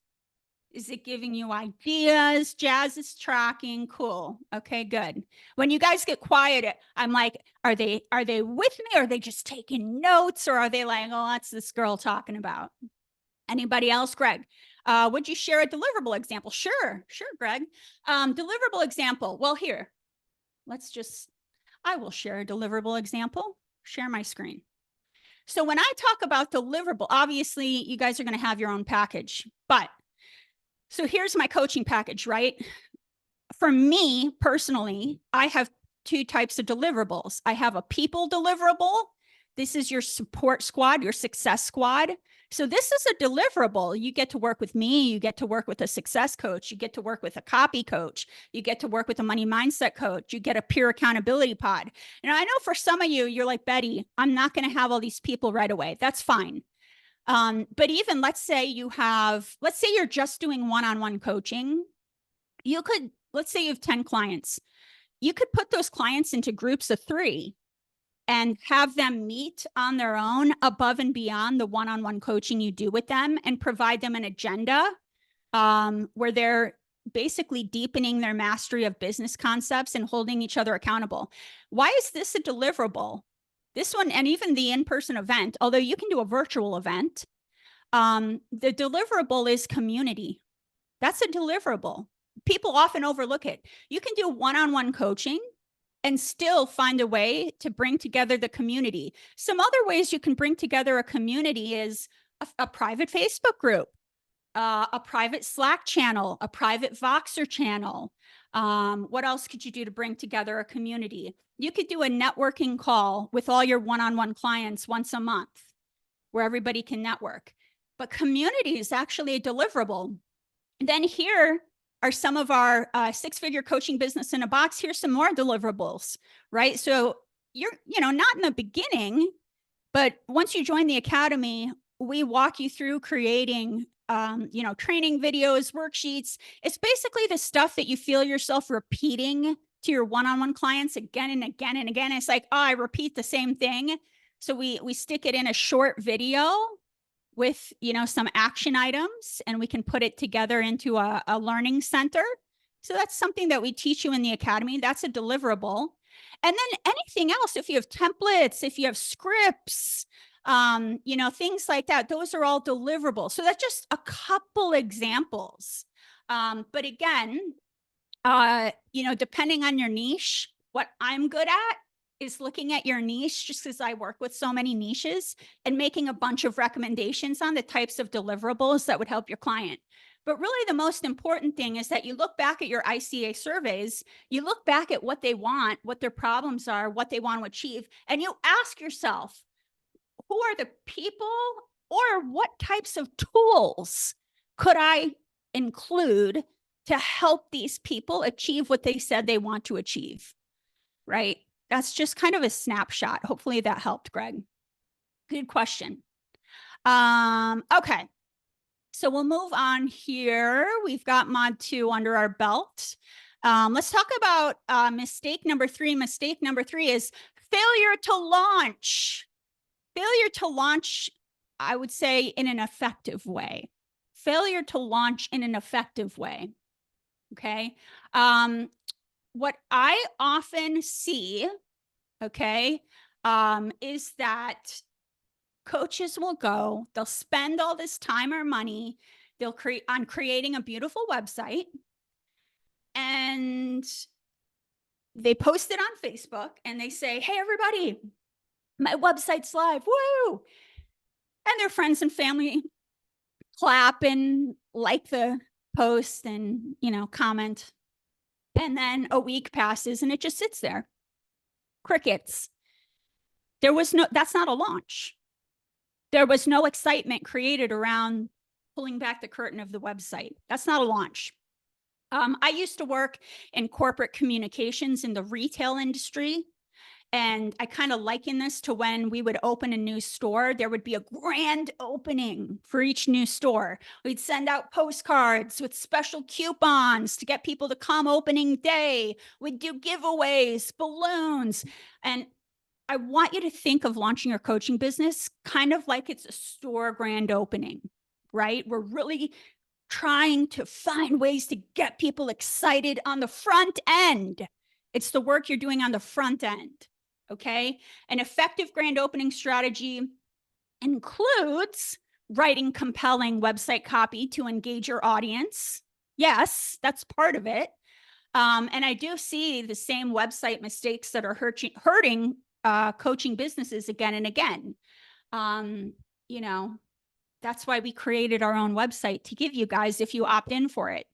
[SPEAKER 1] Is it giving you ideas? Jazz is tracking. Cool. Okay, good. When you guys get quiet, I'm like, are they with me? Or are they just taking notes? Or are they like, oh, that's this girl talking about? Anybody else? Greg? Would you share a deliverable example? Sure, Greg. Deliverable example. Well, here, I will share a deliverable example. Share my screen. So when I talk about deliverable, obviously you guys are going to have your own package, but so here's my coaching package, right? For me personally, I have 2 types of deliverables. I have a people deliverable. This is your support squad, your success squad. So this is a deliverable. You get to work with me. You get to work with a success coach. You get to work with a copy coach. You get to work with a money mindset coach. You get a peer accountability pod. And I know for some of you, you're like, Betty, I'm not going to have all these people right away. That's fine. But even let's say you're just doing one-on-one coaching. Let's say you have 10 clients. You could put those clients into groups of 3 and have them meet on their own above and beyond the one-on-one coaching you do with them, and provide them an agenda where they're basically deepening their mastery of business concepts and holding each other accountable. Why is this a deliverable? This one, and even the in-person event, although you can do a virtual event, the deliverable is community. That's a deliverable. People often overlook it. You can do one-on-one coaching and still find a way to bring together the community. Some other ways you can bring together a community is a private Facebook group, a private Slack channel, a private Voxer channel. What else could you do to bring together a community? You could do a networking call with all your one-on-one clients once a month where everybody can network. but community is actually a deliverable. And then here are some of our six-figure coaching business in a box. Here's some more deliverables, right? So you're, not in the beginning, but once you join the academy, we walk you through creating, training videos, worksheets. It's basically the stuff that you feel yourself repeating to your one-on-one clients again and again and again. It's like, oh, I repeat the same thing. So we stick it in a short video with, some action items, and we can put it together into a learning center. So that's something that we teach you in the academy. That's a deliverable. And then anything else, if you have templates, if you have scripts, things like that, those are all deliverables. So that's just a couple examples. But again, depending on your niche, what I'm good at is looking at your niche, just because I work with so many niches, and making a bunch of recommendations on the types of deliverables that would help your client. But really the most important thing is that you look back at your ICA surveys, you look back at what they want, what their problems are, what they want to achieve, and you ask yourself, who are the people, or what types of tools could I include to help these people achieve what they said they want to achieve, right? That's just kind of a snapshot. Hopefully that helped, Greg. Good question. Okay. So we'll move on here. We've got mod 2 under our belt. Let's talk about mistake number 3. Mistake number 3 is failure to launch. Failure to launch, I would say, in an effective way. Failure to launch in an effective way. Okay. What I often see, okay, is that coaches will go, they'll spend all this time or money, they'll create on creating a beautiful website, and they post it on Facebook and they say, hey, everybody, my website's live, woo! And their friends and family clap and like the post and, comment. And then a week passes and it just sits there. Crickets. That's not a launch. There was no excitement created around pulling back the curtain of the website. That's not a launch. I used to work in corporate communications in the retail industry. And I kind of liken this to when we would open a new store. There would be a grand opening for each new store. We'd send out postcards with special coupons to get people to come opening day. We'd do giveaways, balloons. And I want you to think of launching your coaching business kind of like it's a store grand opening, right? We're really trying to find ways to get people excited on the front end. It's the work you're doing on the front end. Okay. An effective grand opening strategy includes writing compelling website copy to engage your audience. Yes, that's part of it. And I do see the same website mistakes that are hurting coaching businesses again and again. That's why we created our own website to give you guys if you opt in for it.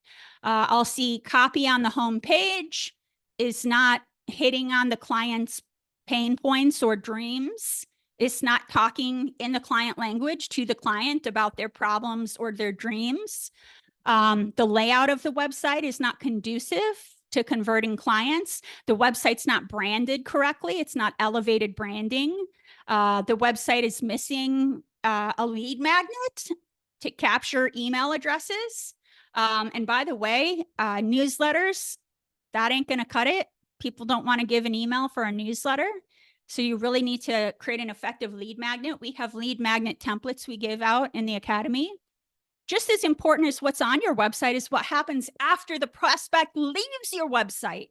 [SPEAKER 1] I'll see copy on the home page is not hitting on the client's pain points or dreams. It's not talking in the client language to the client about their problems or their dreams. The layout of the website is not conducive to converting clients. The website's not branded correctly. It's not elevated branding. The website is missing a lead magnet to capture email addresses. And by the way, newsletters, that ain't going to cut it. People don't want to give an email for a newsletter. So you really need to create an effective lead magnet. We have lead magnet templates we give out in the academy. Just as important as what's on your website is what happens after the prospect leaves your website.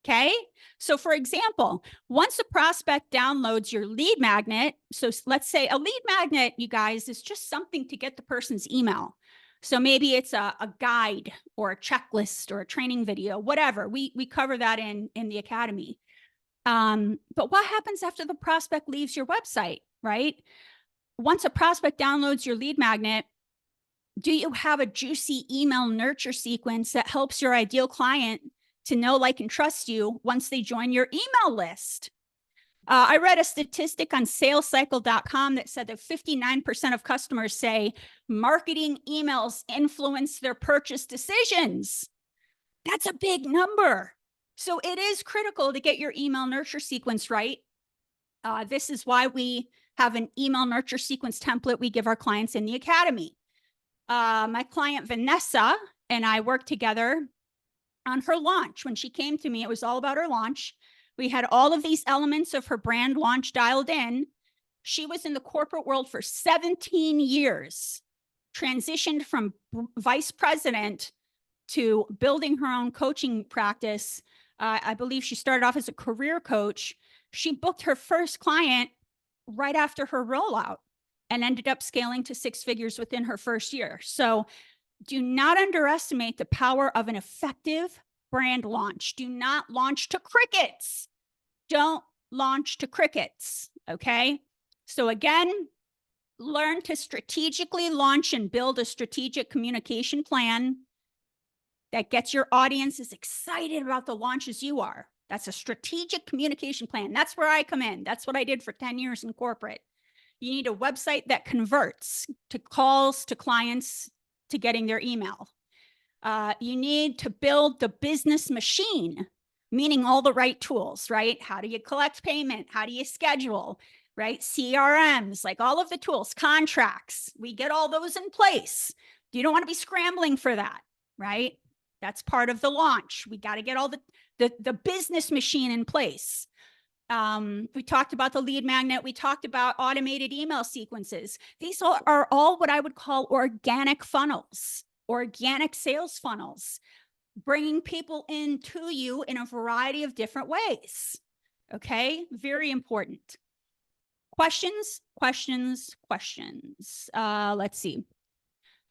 [SPEAKER 1] Okay. So for example, once a prospect downloads your lead magnet, so let's say a lead magnet, you guys, is just something to get the person's email. So maybe it's a guide or a checklist or a training video, whatever. We cover that in the academy. But what happens after the prospect leaves your website, right? Once a prospect downloads your lead magnet, do you have a juicy email nurture sequence that helps your ideal client to know, like, and trust you once they join your email list? I read a statistic on salescycle.com that said that 59% of customers say marketing emails influence their purchase decisions. That's a big number. So it is critical to get your email nurture sequence right. This is why we have an email nurture sequence template we give our clients in the academy. My client Vanessa and I worked together on her launch. When she came to me, it was all about her launch. We had all of these elements of her brand launch dialed in. She was in the corporate world for 17 years, transitioned from vice president to building her own coaching practice. I believe she started off as a career coach. She booked her first client right after her rollout and ended up scaling to 6 figures within her first year. So do not underestimate the power of an effective brand launch. Do not launch to crickets. Don't launch to crickets, okay? So again, learn to strategically launch and build a strategic communication plan that gets your audience as excited about the launch as you are. That's a strategic communication plan. That's where I come in. That's what I did for 10 years in corporate. You need a website that converts to calls to clients to getting their email. You need to build the business machine, meaning all the right tools, right? How do you collect payment? How do you schedule, right? CRMs, like all of the tools, contracts, we get all those in place. You don't want to be scrambling for that, right? That's part of the launch. We got to get all the business machine in place. We talked about the lead magnet. We talked about automated email sequences. These are all what I would call organic funnels, organic sales funnels, bringing people into you in a variety of different ways. Okay, very important. Questions, questions, questions. Let's see.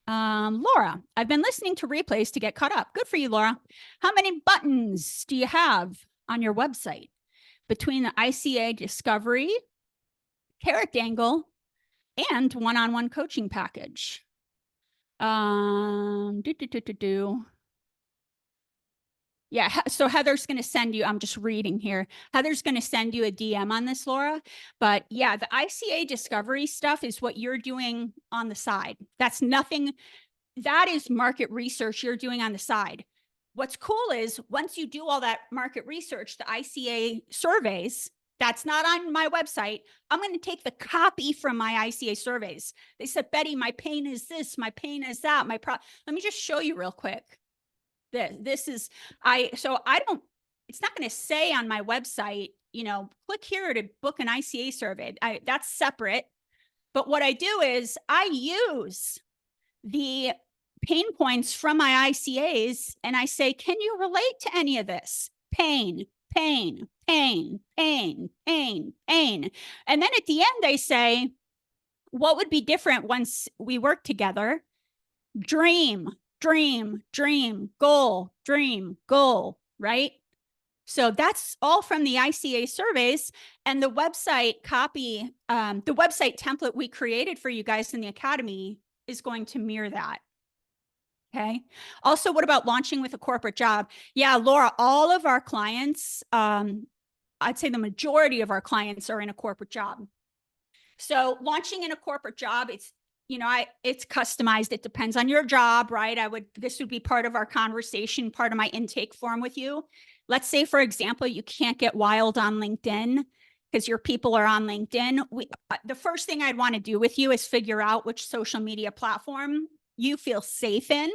[SPEAKER 1] Laura, I've been listening to replays to get caught up. Good for you, Laura. How many buttons do you have on your website between the ICA discovery, carrot dangle, and one-on-one coaching package? Yeah, so Heather's going to send you, I'm just reading here. Heather's going to send you a DM on this, Laura. But yeah, the ICA discovery stuff is what you're doing on the side. That's nothing, that is market research you're doing on the side. What's cool is once you do all that market research, the ICA surveys, that's not on my website. I'm going to take the copy from my ICA surveys. They said, Betty, my pain is this, my pain is that, let me just show you real quick. This is, so I don't, it's not going to say on my website, you know, click here to book an ICA survey. That's separate. But what I do is I use the pain points from my ICAs and I say, can you relate to any of this? Pain, pain, pain, pain, pain, pain. And then at the end, they say, what would be different once we work together? Dream, dream, dream, goal, dream, goal, right? So that's all from the ICA surveys, and the website copy, the website template we created for you guys in the academy is going to mirror that. Okay. Also, what about launching with a corporate job? Yeah, Laura, all of our clients, I'd say the majority of our clients are in a corporate job. So launching in a corporate job, it's, you know, it's customized. It depends on your job, right? This would be part of our conversation, part of my intake form with you. Let's say, for example, you can't get wild on LinkedIn because your people are on LinkedIn. The first thing I'd want to do with you is figure out which social media platform you feel safe in.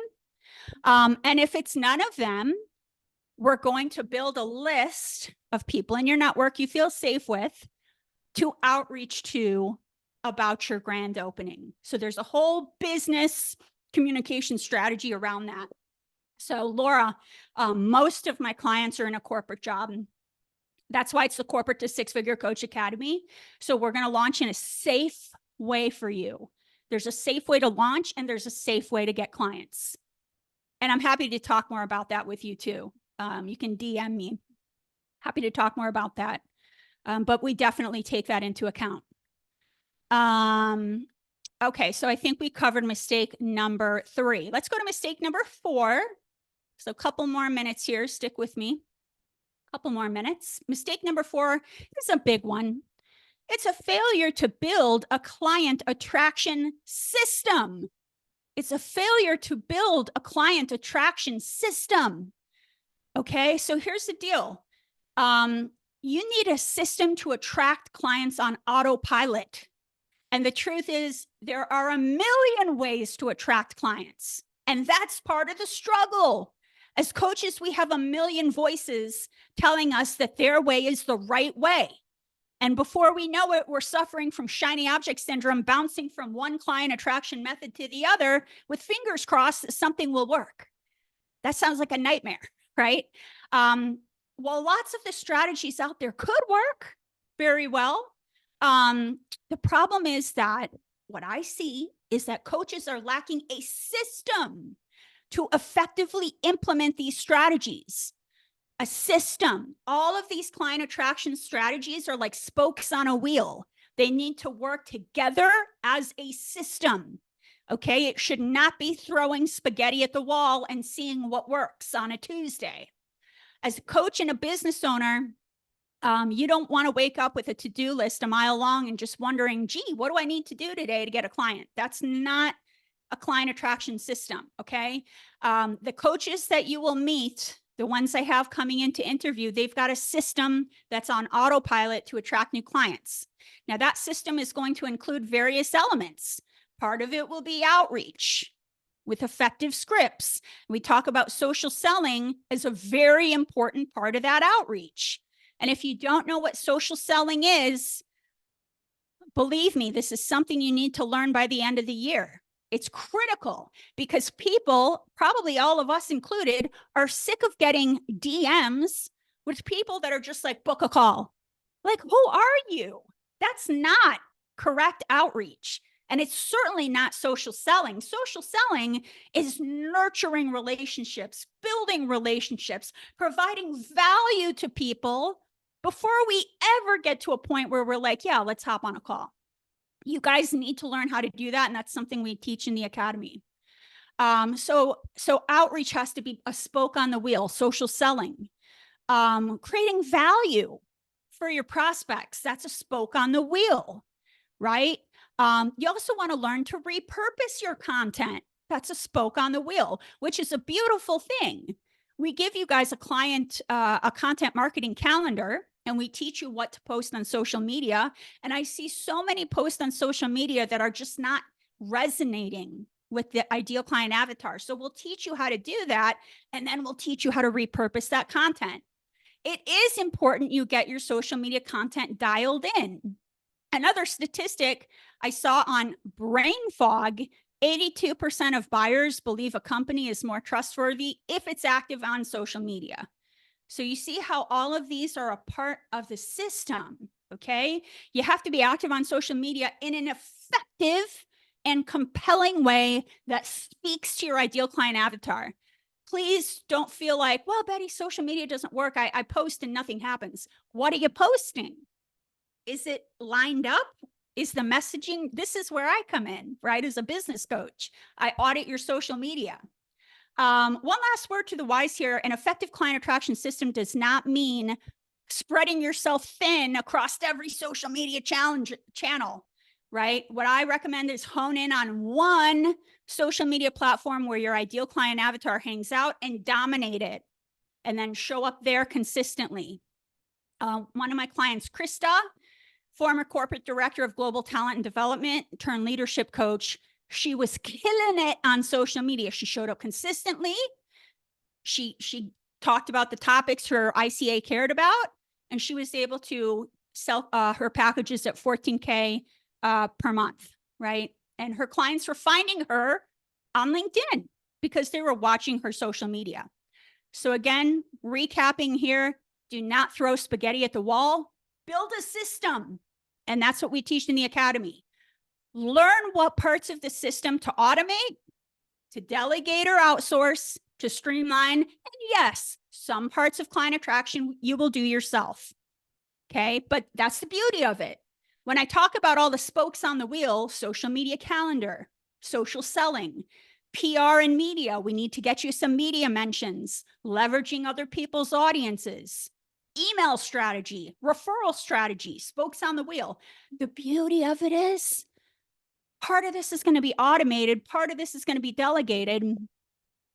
[SPEAKER 1] And if it's none of them, we're going to build a list of people in your network you feel safe with to outreach to about your grand opening. So there's a whole business communication strategy around that. So Laura, most of my clients are in a corporate job. That's why it's the Corporate to Six Figure Coach Academy. So we're going to launch in a safe way for you. There's a safe way to launch and there's a safe way to get clients. And I'm happy to talk more about that with you too. You can DM me. Happy to talk more about that. But we definitely take that into account. Okay, so I think we covered mistake number 3. Let's go to mistake number 4. So a couple more minutes here. Stick with me. Couple more minutes. Mistake number 4 is a big one. It's a failure to build a client attraction system. It's a failure to build a client attraction system. Okay, so here's the deal. You need a system to attract clients on autopilot. And the truth is, there are a million ways to attract clients. And that's part of the struggle. As coaches, we have a million voices telling us that their way is the right way. And before we know it, we're suffering from shiny object syndrome, bouncing from one client attraction method to the other with fingers crossed that something will work. That sounds like a nightmare, right? While lots of the strategies out there could work very well, the problem is that what I see is that coaches are lacking a system to effectively implement these strategies. A system. All of these client attraction strategies are like spokes on a wheel. They need to work together as a system. Okay, it should not be throwing spaghetti at the wall and seeing what works on a Tuesday. As a coach and a business owner, you don't want to wake up with a to-do list a mile long and just wondering, gee, what do I need to do today to get a client? That's not a client attraction system, okay? The coaches that you will meet, the ones I have coming in to interview, they've got a system that's on autopilot to attract new clients. Now, that system is going to include various elements. Part of it will be outreach with effective scripts. We talk about social selling as a very important part of that outreach. And if you don't know what social selling is, believe me, this is something you need to learn by the end of the year. It's critical because people, probably all of us included, are sick of getting DMs with people that are just like, book a call. Like, who are you? That's not correct outreach. And it's certainly not social selling. Social selling is nurturing relationships, building relationships, providing value to people before we ever get to a point where we're like, yeah, let's hop on a call. You guys need to learn how to do that. And that's something we teach in the academy. So outreach has to be a spoke on the wheel, social selling, creating value for your prospects. That's a spoke on the wheel, right? You also want to learn to repurpose your content. That's a spoke on the wheel, which is a beautiful thing. We give you guys a content marketing calendar, and we teach you what to post on social media. And I see so many posts on social media that are just not resonating with the ideal client avatar. So we'll teach you how to do that, and then we'll teach you how to repurpose that content. It is important you get your social media content dialed in. Another statistic I saw on Brain Fog, 82% of buyers believe a company is more trustworthy if it's active on social media. So you see how all of these are a part of the system, okay? You have to be active on social media in an effective and compelling way that speaks to your ideal client avatar. Please don't feel like, well, Betty, social media doesn't work. I post and nothing happens. What are you posting? Is it lined up? Is the messaging? This is where I come in, right? As a business coach, I audit your social media. One last word to the wise here. An effective client attraction system does not mean spreading yourself thin across every social media channel, right? What I recommend is hone in on one social media platform where your ideal client avatar hangs out and dominate it, and then show up there consistently. One of my clients, Krista, former corporate director of global talent and development, turned leadership coach. She was killing it on social media. She showed up consistently. She talked about the topics her ICA cared about, and she was able to sell her packages at $14K per month, right? And her clients were finding her on LinkedIn because they were watching her social media. So again, recapping here, do not throw spaghetti at the wall. Build a system. And that's what we teach in the academy. Learn what parts of the system to automate, to delegate or outsource, to streamline. And yes, some parts of client attraction you will do yourself. Okay, but that's the beauty of it. When I talk about all the spokes on the wheel, social media calendar, social selling, PR and media, we need to get you some media mentions, leveraging other people's audiences, email strategy, referral strategy, spokes on the wheel. The beauty of it is part of this is going to be automated. Part of this is going to be delegated,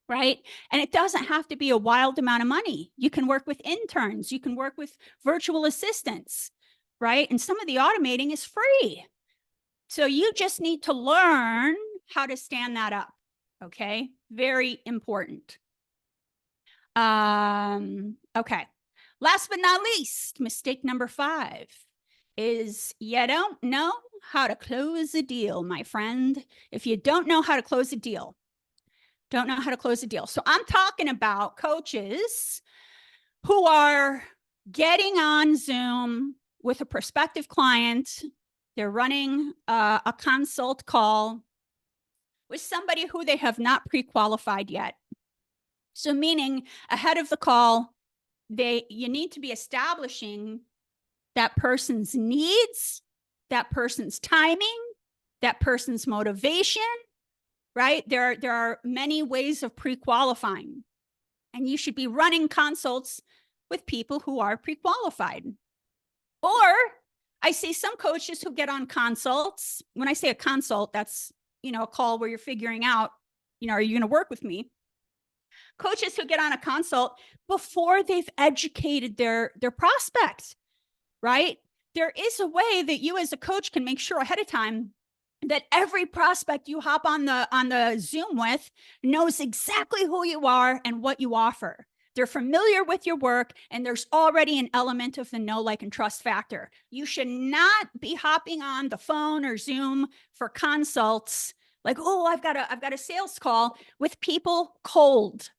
[SPEAKER 1] right? And it doesn't have to be a wild amount of money. You can work with interns. You can work with virtual assistants, right? And some of the automating is free. So you just need to learn how to stand that up. Okay. Very important. Okay. Last but not least, mistake number 5 is you don't know how to close a deal, my friend. If you don't know how to close a deal, don't know how to close a deal. So I'm talking about coaches who are getting on Zoom with a prospective client. They're running a consult call with somebody who they have not pre-qualified yet. So meaning ahead of the call, you need to be establishing that person's needs, that person's timing, that person's motivation, right? There are many ways of pre-qualifying, and you should be running consults with people who are pre-qualified. Or I see some coaches who get on consults. When I say a consult, that's, a call where you're figuring out, are you going to work with me? Coaches who get on a consult before they've educated their prospects, right? There is a way that you as a coach can make sure ahead of time that every prospect you hop on the Zoom with knows exactly who you are and what you offer. They're familiar with your work, and there's already an element of the know, like, and trust factor. You should not be hopping on the phone or Zoom for consults like, oh, I've got a sales call with people cold,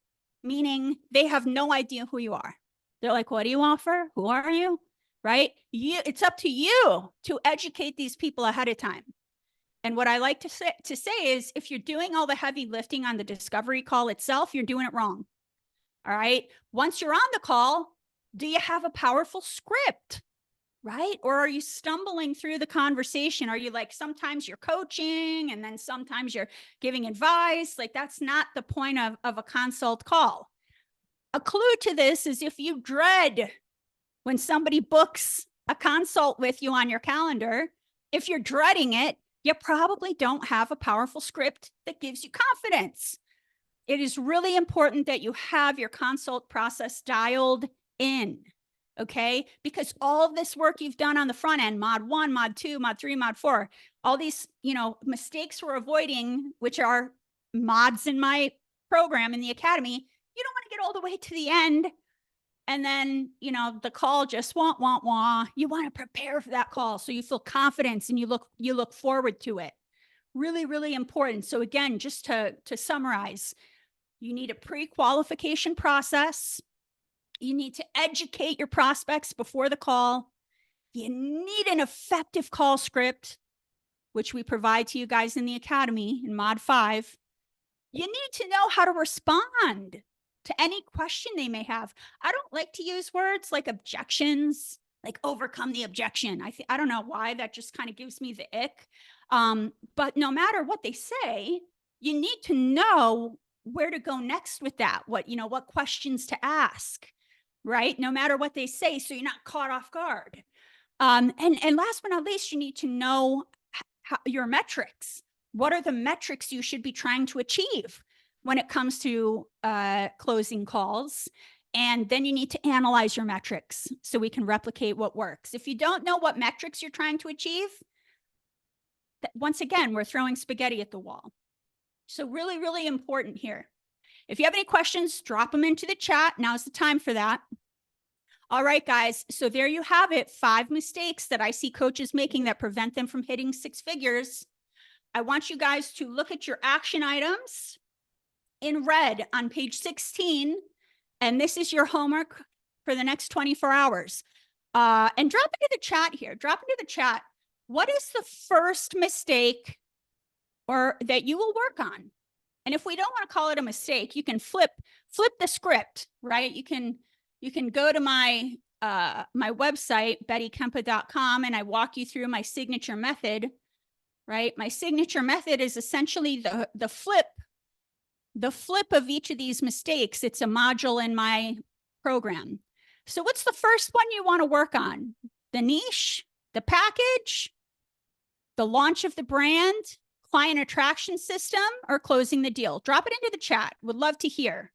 [SPEAKER 1] meaning they have no idea who you are. They're like, what do you offer? Who are you? Right? It's up to you to educate these people ahead of time. And what I like to say is, if you're doing all the heavy lifting on the discovery call itself, you're doing it wrong. All right. Once you're on the call, do you have a powerful script? Right? Or are you stumbling through the conversation? Are you like, sometimes you're coaching and then sometimes you're giving advice? Like, that's not the point of a consult call. A clue to this is if you dread when somebody books a consult with you on your calendar, if you're dreading it, you probably don't have a powerful script that gives you confidence. It is really important that you have your consult process dialed in, okay? Because all of this work you've done on the front end, mod 1, mod 2, mod 3, mod 4, all these, mistakes we're avoiding, which are mods in my program in the academy, you don't want to get all the way to the end and then, the call just wah. You want to prepare for that call so you feel confidence and you look forward to it. Really, really important. So again, just to summarize, you need a pre-qualification process. You need to educate your prospects before the call. You need an effective call script, which we provide to you guys in the academy in mod 5. You need to know how to respond to any question they may have. I don't like to use words like objections, like overcome the objection. I don't know why, that just kind of gives me the ick. But no matter what they say, you need to know where to go next with that, what questions to ask, right? No matter what they say, so you're not caught off guard. And last but not least, you need to know your metrics. What are the metrics you should be trying to achieve when it comes to closing calls? And then you need to analyze your metrics so we can replicate what works. If you don't know what metrics you're trying to achieve, once again, we're throwing spaghetti at the wall. So really, really important here. If you have any questions, drop them into the chat. Now's the time for that. All right, guys. So there you have it. 5 mistakes that I see coaches making that prevent them from hitting 6 figures. I want you guys to look at your action items in red on page 16. And this is your homework for the next 24 hours. And drop into the chat here. Drop into the chat. What is the first mistake or that you will work on? And if we don't want to call it a mistake, you can flip the script, right? You can go to my my website, bettykempa.com, and I walk you through my signature method, right? My signature method is essentially the flip of each of these mistakes. It's a module in my program. So what's the first one you want to work on? The niche, the package, the launch of the brand, client attraction system, or closing the deal? Drop it into the chat. Would love to hear.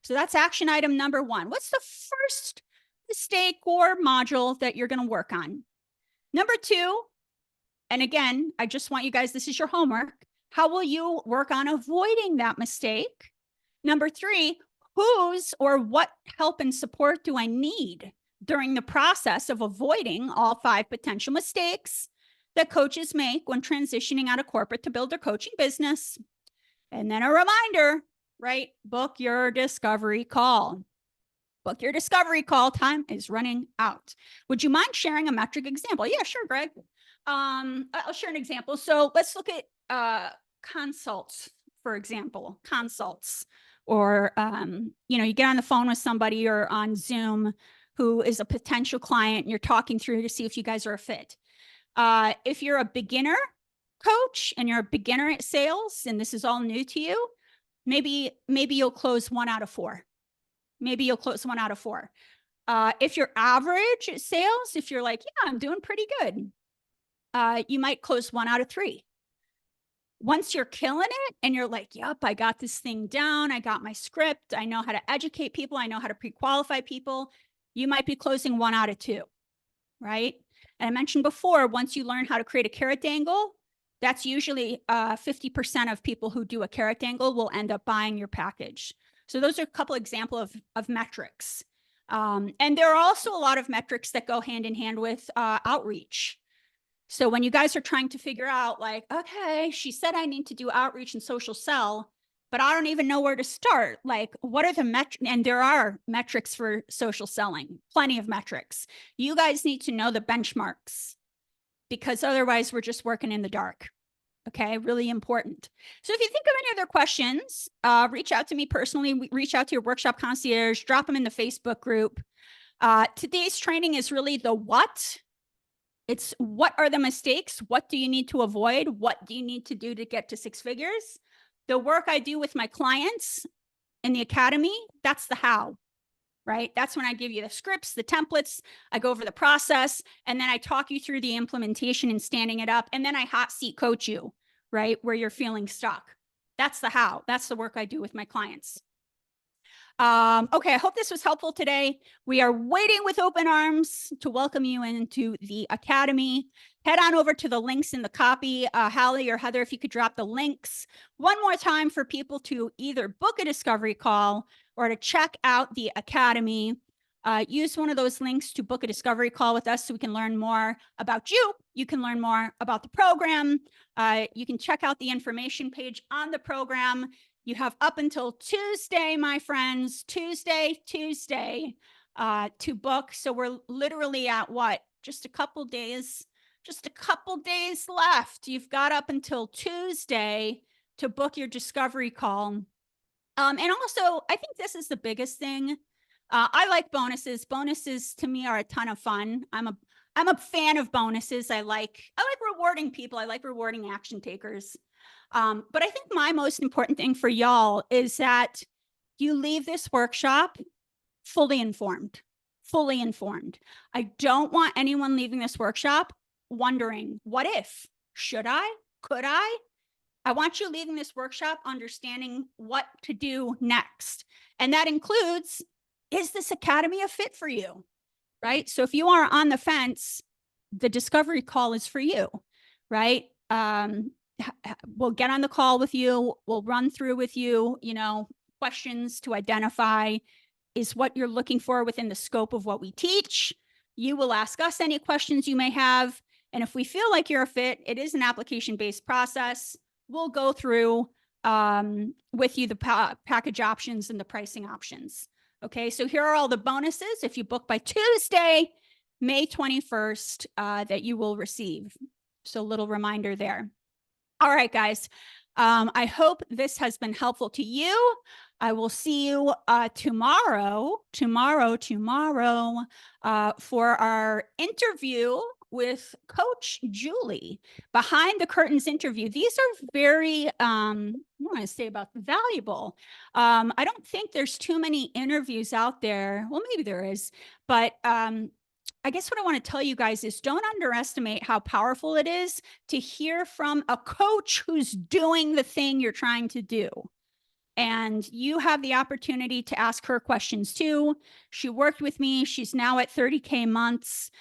[SPEAKER 1] So that's action item number 1. What's the first mistake or module that you're going to work on? Number 2, and again, I just want you guys, this is your homework. How will you work on avoiding that mistake? Number 3, whose or what help and support do I need during the process of avoiding all 5 potential mistakes that coaches make when transitioning out of corporate to build their coaching business? And then a reminder, right? Book your discovery call. Book your discovery call. Time is running out. Would you mind sharing a metric example? Yeah, sure, Greg. I'll share an example. So let's look at consults, for example, consults. Or, you get on the phone with somebody or on Zoom who is a potential client and you're talking through to see if you guys are a fit. If you're a beginner coach and you're a beginner at sales and this is all new to you, maybe you'll close 1 out of 4. Maybe you'll close 1 out of 4. If you're average at sales, if you're like, yeah, I'm doing pretty good, you might close 1 out of 3. Once you're killing it and you're like, yep, I got this thing down. I got my script. I know how to educate people. I know how to pre-qualify people. You might be closing 1 out of 2, right? And I mentioned before, once you learn how to create a carrot dangle, that's usually 50% of people who do a carrot dangle will end up buying your package. So those are a couple examples of metrics. And there are also a lot of metrics that go hand in hand with outreach. So when you guys are trying to figure out like, okay, she said I need to do outreach and social sell, but I don't even know where to start. Like, what are the metrics? And there are metrics for social selling, plenty of metrics. You guys need to know the benchmarks because otherwise we're just working in the dark. Okay, really important. So if you think of any other questions, reach out to me personally, reach out to your workshop concierge, drop them in the Facebook group. Today's training is really the what. It's what are the mistakes? What do you need to avoid? What do you need to do to get to 6 figures? The work I do with my clients in the academy, that's the how, right? That's when I give you the scripts, the templates, I go over the process, and then I talk you through the implementation and standing it up. And then I hot seat coach you, right? Where you're feeling stuck. That's the how. That's the work I do with my clients. Okay, I hope this was helpful today. We are waiting with open arms to welcome you into the academy. Head on over to the links in the copy. Hallie or Heather, if you could drop the links one more time for people to either book a discovery call or to check out the academy. Use one of those links to book a discovery call with us so we can learn more about you. You can learn more about the program. You can check out the information page on the program. You have up until Tuesday, my friends, Tuesday, to book. So we're literally at what? Just a couple days left. You've got up until Tuesday to book your discovery call. And also, I think this is the biggest thing. I like bonuses. Bonuses to me are a ton of fun. I'm a fan of bonuses. I like rewarding people. I like rewarding action takers. But I think my most important thing for y'all is that you leave this workshop fully informed. I don't want anyone leaving this workshop wondering, what if? Should I? Could I? I want you leaving this workshop understanding what to do next. And that includes, is this academy a fit for you? Right? So if you are on the fence, the discovery call is for you, right? We'll get on the call with you. We'll run through with you, questions to identify is what you're looking for within the scope of what we teach. You will ask us any questions you may have. And if we feel like you're a fit, it is an application-based process. We'll go through with you the package options and the pricing options. Okay, so here are all the bonuses if you book by Tuesday, May 21st, that you will receive. So a little reminder there. All right, guys. I hope this has been helpful to you. I will see you tomorrow for our interview with Coach Julie, behind the curtains interview. These are very, I want to say about valuable. I don't think there's too many interviews out there. Well, maybe there is, but I guess what I want to tell you guys is don't underestimate how powerful it is to hear from a coach who's doing the thing you're trying to do. And you have the opportunity to ask her questions too. She worked with me. She's now at 30K months.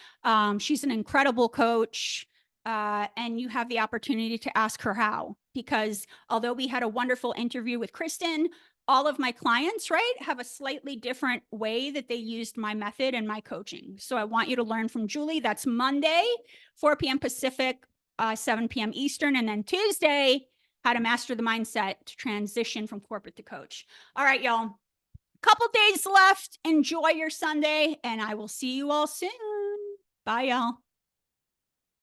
[SPEAKER 1] She's an incredible coach. And you have the opportunity to ask her how, because although we had a wonderful interview with Kristen, all of my clients, right, have a slightly different way that they used my method and my coaching. So I want you to learn from Julie. That's Monday, 4 p.m. Pacific, 7 p.m. Eastern. And then Tuesday, how to master the mindset to transition from corporate to coach. All right, y'all. Couple days left. Enjoy your Sunday, and I will see you all soon. Bye, y'all.